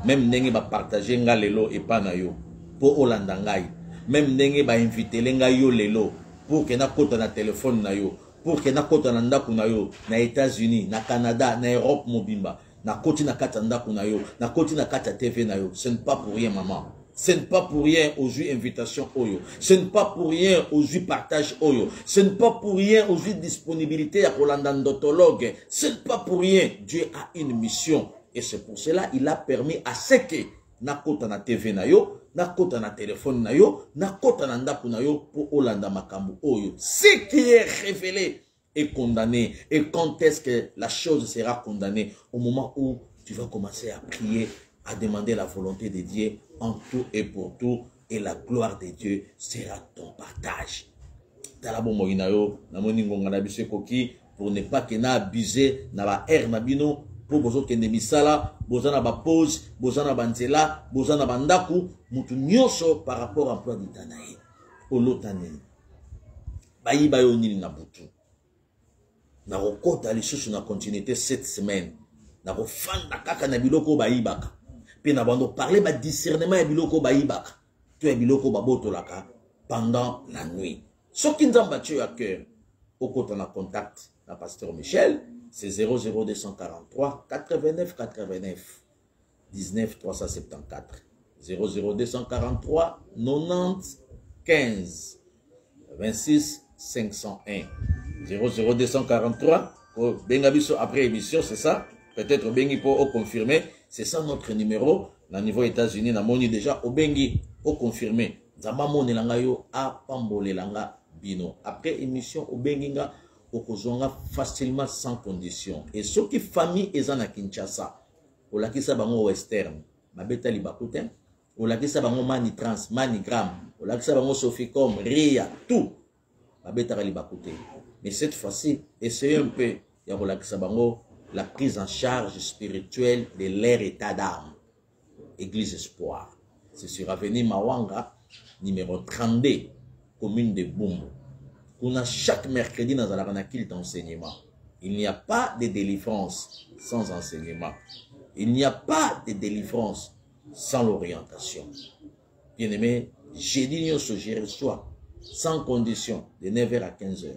même ndenge ba partager nga lelo epa na yo po olanda ngai même ndenge ba inviter nga yo lelo pour que na kota na téléphone na yo pour que na kota na ndako na yo na États-Unis na Canada na Europe mobimba na koti na kata ndako na yo na koti na kata TV na yo ce n'est pas pour rien maman. Ce n'est pas pour rien aujourd'hui invitation Oyo. Ce n'est pas pour rien aujourd'hui partage Oyo. Ce n'est pas pour rien aujourd'hui disponibilité à l'endotologue. Ce n'est pas pour rien. Dieu a une mission. Et c'est pour cela il a permis à ce que na kota na TV na yo, na kota na téléphone na yo, na kota na ndaku na yo pour Olanda makambu Oyo. Ce qui est révélé est condamné. Et quand est-ce que la chose sera condamnée? Au moment où tu vas commencer à prier, à demander la volonté de Dieu en tout et pour tout, et la gloire de Dieu sera ton partage. Talabo moinayo, na moni ngonga na biso koki pour ne pas que na abuser na ba air na bino pour bozo kende misala, boza na ba pause, boza na banzela, boza na bandaku, mutu nyonso par rapport à emploi du tanae. Olotane. Bayi bayo nini na butu. Na rokota lisusu na continuité cette semaine. Na rofanda kaka na biloko bayibaka. Puis na bando parler ba discernement ya biloko bayibaka. Tu ya biloko babotolaka pendant la nuit. Ce qui nous a battu à cœur, au côté de contact, la pasteur Michel, c'est 00243 89 89 19 374. 00243 90 15 26 501. 00243, Bengabiso après émission, c'est ça? Peut-être Bengi pour confirmer, c'est ça notre numéro. Au niveau États-Unis, na moni déjà au Bengi au confirmer. Zamba moni langa yo a pambole langa bino. Après émission au Benginga au kozonga facilement sans condition. Et ceux qui famille ezana Kinshasa, au lakisa bango western, babeta libakuten, au lakisa bango Manitrans, Manigram, au lakisa bango Soficom, Ria, tout. Babeta libakuten. Mais cette fois-ci, essayez un peu ya au lakisa bango la prise en charge spirituelle de leur état d'âme. Église Espoir. C'est sur Avenue Mawanga, numéro 32, commune de Bumbo. On a chaque mercredi dans la culte d'enseignement. Il n'y a pas de délivrance sans enseignement. Il n'y a pas de délivrance sans l'orientation. Bien-aimé, jeudi, nous reçois sans condition de 9h à 15h.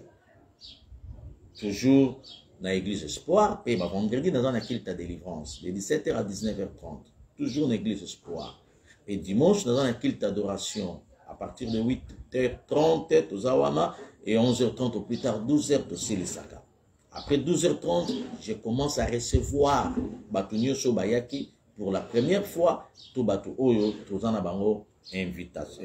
Toujours dans l'église Espoir, et vendredi dans la culte de délivrance, de 17h à 19h30. Toujours dans l'église Espoir. Et dimanche dans la culte d'adoration, à partir de 8h30 au Zawama et 11h30 au plus tard 12h de Silisaka. Après 12h30, je commence à recevoir Batunyo Sobayaki pour la première fois. Tout Batu Oyo, tout en abango, invitation,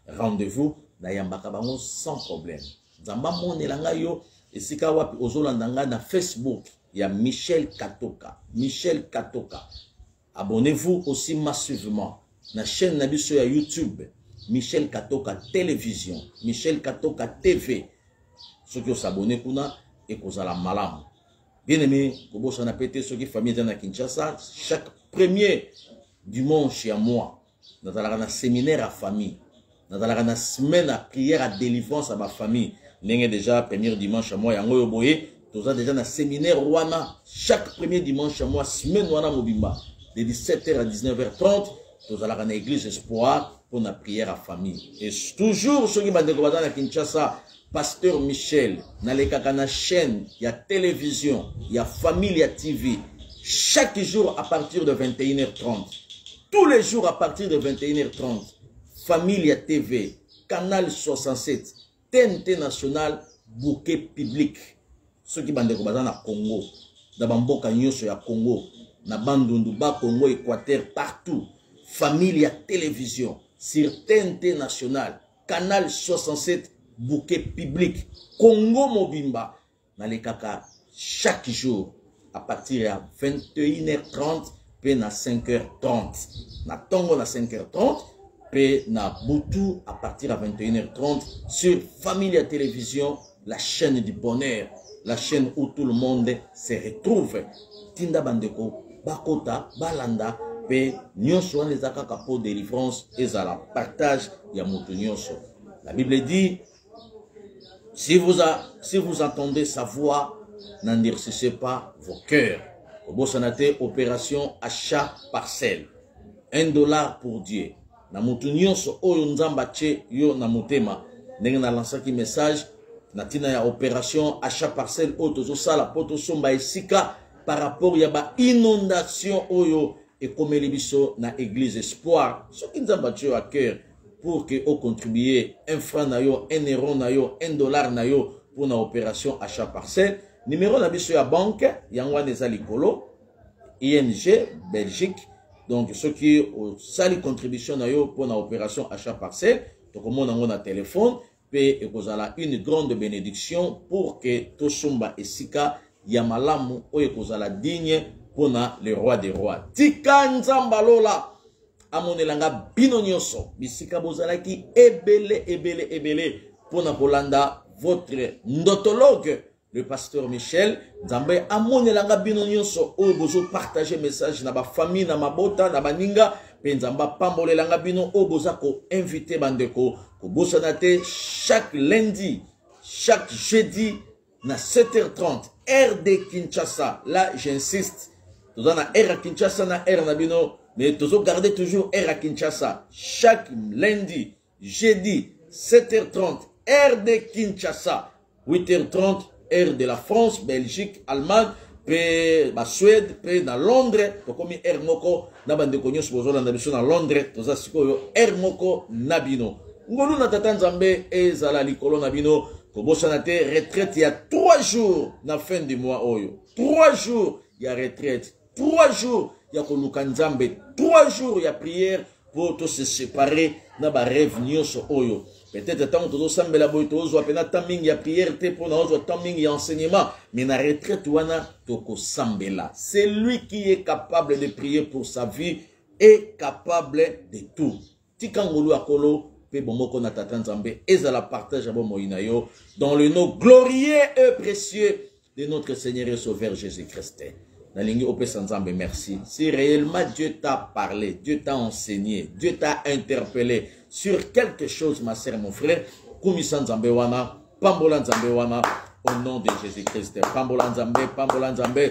rendez-vous, Nayambaka bango sans problème. Zamba Monelanga yo, et si kawapi ozolandanga na Facebook, il y a Michel Katoka. Michel Katoka. Abonnez-vous aussi massivement. La chaîne Nabiso ya YouTube. Michel Katoka Télévision. Michel Katoka TV. Ceux qui s'abonnent kuna et kozala malam. Bien aimé, kobo sana pété ceux qui famille dans Kinshasa, chaque premier dimanche à mois, dans la séminaire à famille, dans la semaine à prière à délivrance à ma famille. N'est déjà premier dimanche à mois, yango yoboye, tous déjà dans séminaire wana chaque premier dimanche à mois, semaine wana mobimba, de 17h à 19h30, tous à la église Espoir pour la prière à famille. Et toujours ceux qui m'ont découvert à Kinshasa, pasteur Michel, dans les kakana chaîne, il y a télévision, il y a famille, il y a TV, chaque jour à partir de 21h30, tous les jours à partir de 21h30, famille, il y a TV, canal 67, TNT national, bouquet public. Ceux qui m'ont découvert à Congo, dans Bamboka Nyoso ya Congo, na Bandunduba, Congo, Équateur, partout. Famille à télévision, sur TNT national, canal 67, bouquet public, Congo Mobimba, dans les kaka, chaque jour, à partir de 21h30, puis à 5h30. Na Tongo na 5h30, puis na Boutou, à partir de 21h30, sur Famille à télévision, la chaîne du bonheur, la chaîne où tout le monde se retrouve. Tinda Bandeko, Bakota, Balanda, pe nyonso wana ezaka kapo délivrance ezala partage ya moto nyonso. La Bible dit si vous entendez sa voix, n'endurcissez pas vos cœurs. Au Bossanate, opération achat parcelle. $1 pour Dieu. Na moto nyonso oyo nzamba che yo na motema ndenge na lansaki message na tina ya opération achat parcelle oyo tozo sala poto somba esika par rapport ya ba inondation oyo et comme les biso na église espoir ce qui nous a battu à cœur pour que vous contribuez 1 franc na yo 1 euro na yo 1 dollar na yo pour na opération achat parcelle numéro na biso ya banque yango wana eza likolo ING Belgique donc ceux qui ont sali contribution na yo pour na opération achat parcelle donc on a un téléphone et vous avez une grande bénédiction pour que tout sumba esika yamalamu oye kozala digne pour le roi des rois tika nzamba lola amonelanga bino nyonso bisika bozalaki ebele pour na kolanda votre ndotologue le pasteur Michel nzambe amonelanga bino nyonso oyo bozo partager message na ba famille na mabota na baninga pe nzamba pambolelanga bino oyo boza ko inviter bandeko ko bosana te chaque lundi chaque jeudi na 7h30 heure de Kinshasa là j'insiste tout na heure à Kinshasa na heure na bino mais toujours garder toujours heure à Kinshasa chaque lundi jeudi 7h30 heure de Kinshasa 8h30 heure de la France Belgique Allemagne pe ba Suède pe na Londres to komi heure moko na bande ko nyos bozola na biso na Londres to za sikoyo heure moko na bino ngolu na tata nzambe ezala likolo na bino ko bosana te retraite ya 3 jours na fin du mois oyo 3 jours ya retraite 3 jours ya koluka nzambe 3 jours ya prière pour tous se séparer na ba rêve nyonso oyo peut-être tant que sambela boy to zo apena taming ya prière te pour na zo taming ya enseignement mais na retraite wana to ko sambela c'est lui qui est capable de prier pour sa vie est capable de tout tikangolu akolo pe bomoko na tata nzambe ezala partage abo moina yo dans le nom glorieux et précieux de notre Seigneur et Sauveur Jésus-Christ. Merci. Si réellement Dieu t'a parlé, Dieu t'a enseigné, Dieu t'a interpellé sur quelque chose, ma sœur, mon frère, Kumisa Nzambe wana, Pambola Nzambe wana, au nom de Jésus-Christ. Pambola Nzambe,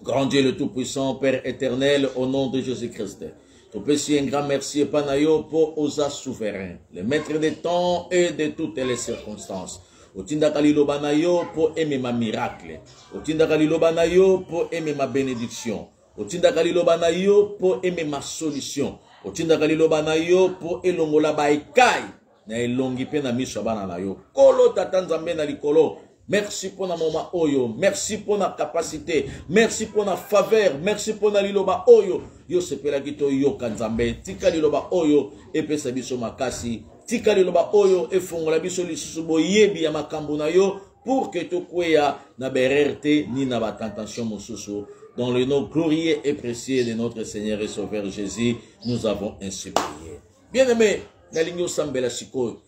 grand Dieu le Tout-Puissant, Père éternel, au nom de Jésus-Christ. Tu peux si un grand merci Panayo pour Osa souverain, le maître des temps et de toutes les circonstances. Otinda kaliloba na yo pour aimer ma miracle. Otinda kaliloba na yo pour aimer ma bénédiction. Otinda kaliloba na yo pour aimer ma solution. Otinda kaliloba na yo pour elongola ba ikai na elongi pe na miso bana na yo. Kolo tata nzambe na likolo. Merci pour na moment oyo. Merci pour na capacité. Merci pour na faveur. Merci pour na liloba oyo. Yo sepela kito yo kanzambe. Tika liloba oyo epesa biso makasi. Tika liloba oyo efongola biso lisusu boyebi ya makambo na yo pour que to kweya na bererte ni na batentation mosusu. Dans le nom glorieux et précieux de notre Seigneur et Sauveur Jésus, nous avons ainsi prié. Bien-aimé, na lingo sambela sikoyo.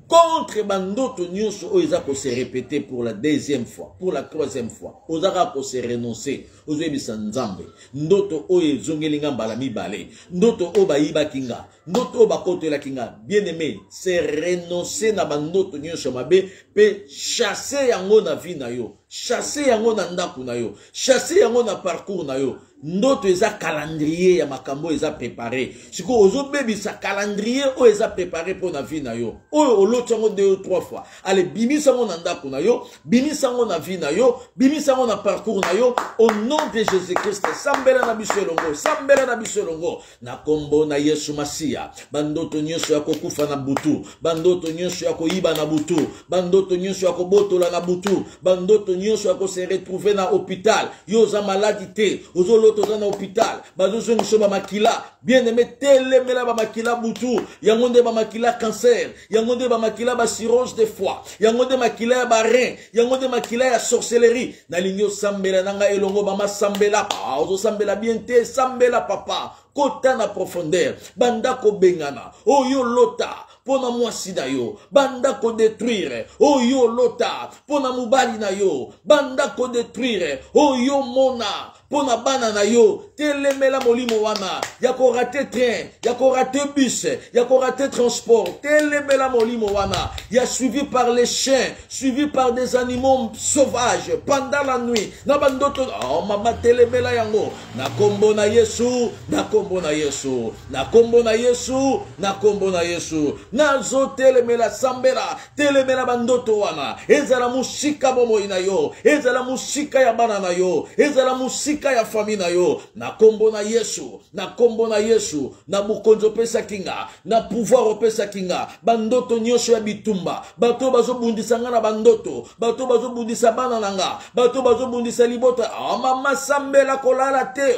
Contre bandoto nyonso oza ko se répéter pour la deuxième fois, pour la troisième fois. Ozaka ko se renoncer, ozebisa nzambe. Ndoto oye zongelinga mbala mibale. Ndoto oba iba kinga. Ndoto oba kote la kinga. Bien-aimé, c'est renoncer na bandoto nyonso mabe pe chasser yango na vie na yo. Chasser yango na ndaku na yo. Chasser yango na parcours na yo. Ndoto eza calendrier ya makambo eza préparé. Siko ozo bebi sa calendrier o eza préparé pour na vie na yo. Oyo olotango 2 ou 3 fois. Ale bimisa ngo na ndaku na yo, bimisa ngo na vie na yo, bimisa ngo na parcours na yo au nom de Jésus-Christ. Sambela na biso elongo, sambela na biso elongo. Na kombo na Yesu Masia. Bandoto nyonso ya kokufa na butu, bandoto nyonso ya koyiba na butu, bandoto nyonso ya kobotola na butu, bandoto nyonso ya ko se retrouver na hôpital. Yo za maladie ozo toza na hôpital bazozo ngiso ba makila bien-aimé telemela ba makila butu yangonde ba makila cancer yangonde ba makila ba cirrhose de foie yangonde makila ya ba rein yangonde makila ya sorcellerie na linyo sambela nanga elongo ba masambela ozo sambela bien te sambela papa kota na profondeur banda ko bengana oyo lota pona mwasi na yo banda ko détruire oyo lota pona mubali na yo banda ko détruire oyo mona pona bana na yo telemela molimo wana ya ko rater train ya ko rater bus ya ko rater transport telemela molimo wana ya suivi par les chiens suivi par des animaux sauvages pendant la nuit na bandoto oh mama telemela yango na kombo na Yesu na kombo na Yesu na kombo na Yesu na kombo na Yesu nazo telemela sambela telemela bandoto wana ezala musika bomo ina yo ezala musika ya bana na yo ezala musika bisika ya famille na yo, na kombo na Yesu, na kombo na Yesu, na bukonzo pesa kinga, na pouvoir opesa kinga, bandoto nyosho ya bitumba, bato bazo bundisa nga na bandoto, bato bazo bundisa bana nanga, bato bazo bundisa libota, mama sambela kolala te,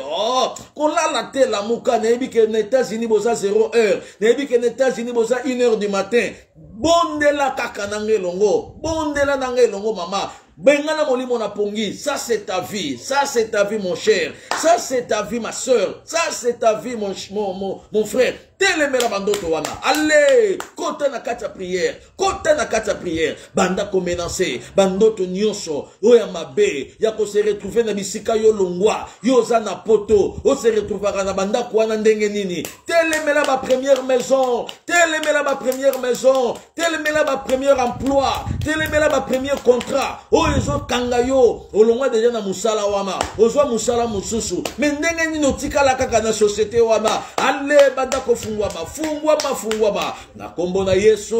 kolala te la muka, nebi ke na États-Unis boza 0 heure, nebi ke na États-Unis boza 1 heure du matin, bondela kaka nange longo, bondela nange longo mama, bengana molimo na pongi, ça c'est ta vie, ça c'est ta vie mon cher, ça c'est ta vie ma soeur, ça c'est ta vie mon frère. Telemela bandoto wana. Allez, kota na kata prière, kota na kata prière, banda ko menancer, bandoto nyonso, oya mabe, ya ko se retrouver na bisika yo longwa, yo za na poto, o se retrouver na banda ko wana ndenge nini. Telemela ba première maison, telemela ba première maison, telemela ba premier emploi, telemela ba premier contrat. O ezo kanga yo, o longwa deja na musala wana, ozo musala mususu. Mais ndenge nini otikala kaka na société wana. Allez, banda ko fungwama na kombo na Yesu,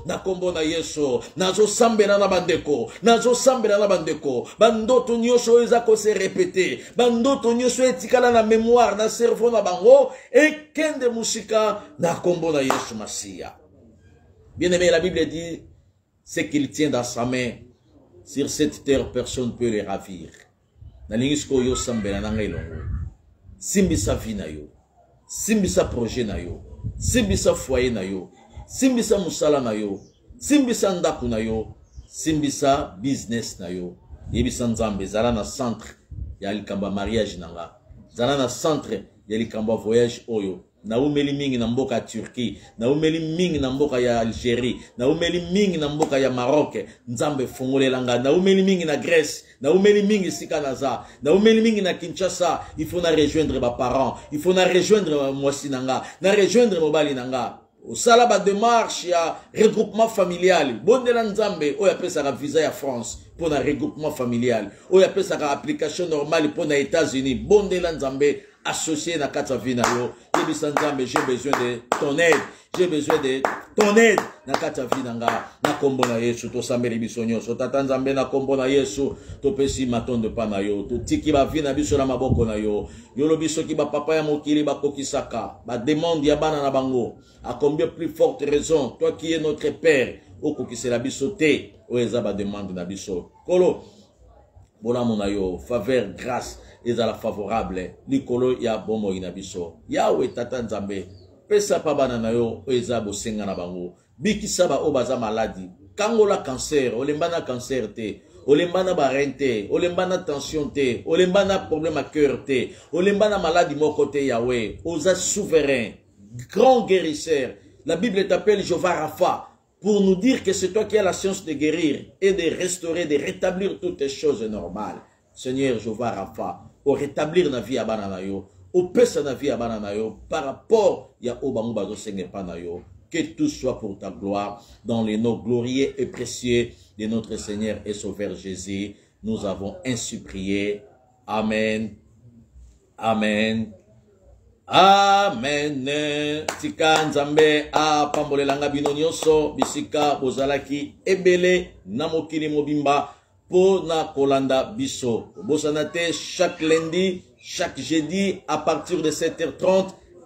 na kombo na Yesu, nazo sambela na bandeko, nazo sambela na bandeko, bandoto nyosho eza ko se répéter, bandoto nyosho etikala na mémoire na cerveau na bango, et kende musika na kombo na Yesu Masia. Bien aimé, la Bible dit, ce qu'il tient dans sa main, sur cette terre personne ne peut les ravir. Na lingisko yo sambela na ngai longo, simbisa vie na yo, simbisa projet na yo, simbisa foyer na yo, simbisa musala na yo, simbisa ndaku na yo, simbisa business na yo. Yebisa nzambe zala na centre ya likamba mariage nanga, zala na centre ya likamba voyage oyo. Na umeli mingi na mboka ya Turquie, na umeli mingi na mboka ya Algérie, na umeli mingi na mboka ya Maroc, nzambe fungolelanga, na umeli mingi na Grèce, na umeli mingi sika naza, na umeli mingi na Kinshasa. Il faut na rejoindre ba parents, il faut na rejoindre mwasi nanga, na rejoindre mobali nanga. Au salaba démarche ya regroupement familial, bondela nzambe oya pesa ka visa ya France pour na regroupement familial, oya pesa ka application normale pour na États-Unis, bondela nzambe associé na kata vie na yo. Yebisa nzambe, j'ai besoin de ton aide, j'ai besoin de ton aide na kata vie nanga, na kombo na Yesu to sambeli biso nyonso. Tata nzambe na kombo na Yesu to pesi matondo pa na yo, to tiki ba vie na biso na maboko na yo. Yo lo biso ki ba papa ya mokili ba kokisaka, ba demande ya bana na bango. À combien plus forte raison, toi qui es notre père, o kokisela biso te, o eza ba demande na biso. Kolo bona mona yo, faveur, grâce ezala favorable, likolo ya bomo inabiso. Yawe tata nzambe, pesa pa bana na yo, eza bosenga na bango. Bikisa ba obaza maladi, kangola cancer, olembana cancer te, olembana barrein te, olembana tension te, olembana problème à cœur te, olembana maladie moko te Yahweh, oza souverain, grand guérisseur. La Bible t'appelle Jéhovah Rapha, pour nous dire que c'est toi qui as la science de guérir et de restaurer, de rétablir toutes les choses normales. Seigneur Jéhovah Rapha, au rétablir na vie à bananayo, au pesa na vie à bananayo, par rapport ya obangu bazo senge panayo, que tout soit pour ta gloire, dans les noms glorieux et précieux de notre Seigneur et Sauveur Jésus, nous avons ainsi prié. Amen. Amen. Amen. Tika nzambe a pambolelanga bino nyonso bisika bozalaki ebele na mokili mobimba po na kolanda biso. Bosanate chaque lundi, chaque jeudi à partir de 7h30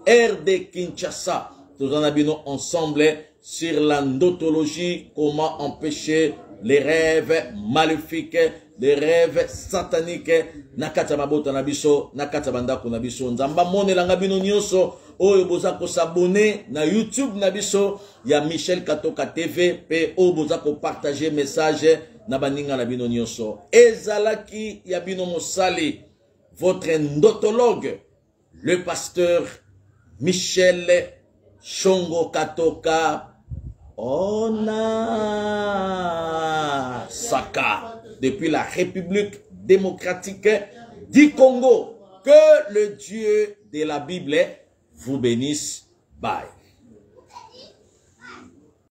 heure de Kinshasa. Nous en abinons ensemble sur la ndotologie, comment empêcher les rêves maléfiques, les rêves sataniques. Nakata mabota nabiso, nakata bandako nabiso. Nzamba mone langa bino nyonso. Oyo boza ko s'abonner na YouTube nabiso ya Michel Katoka TV. Pe o boza ko partager message na baninga na bino nyonso. Ezalaki ya bino mosali, votre ndotologue, le pasteur Michel Shongo Katoka Ona Saka, depuis la République démocratique du Congo. Que le Dieu de la Bible vous bénisse. Bye.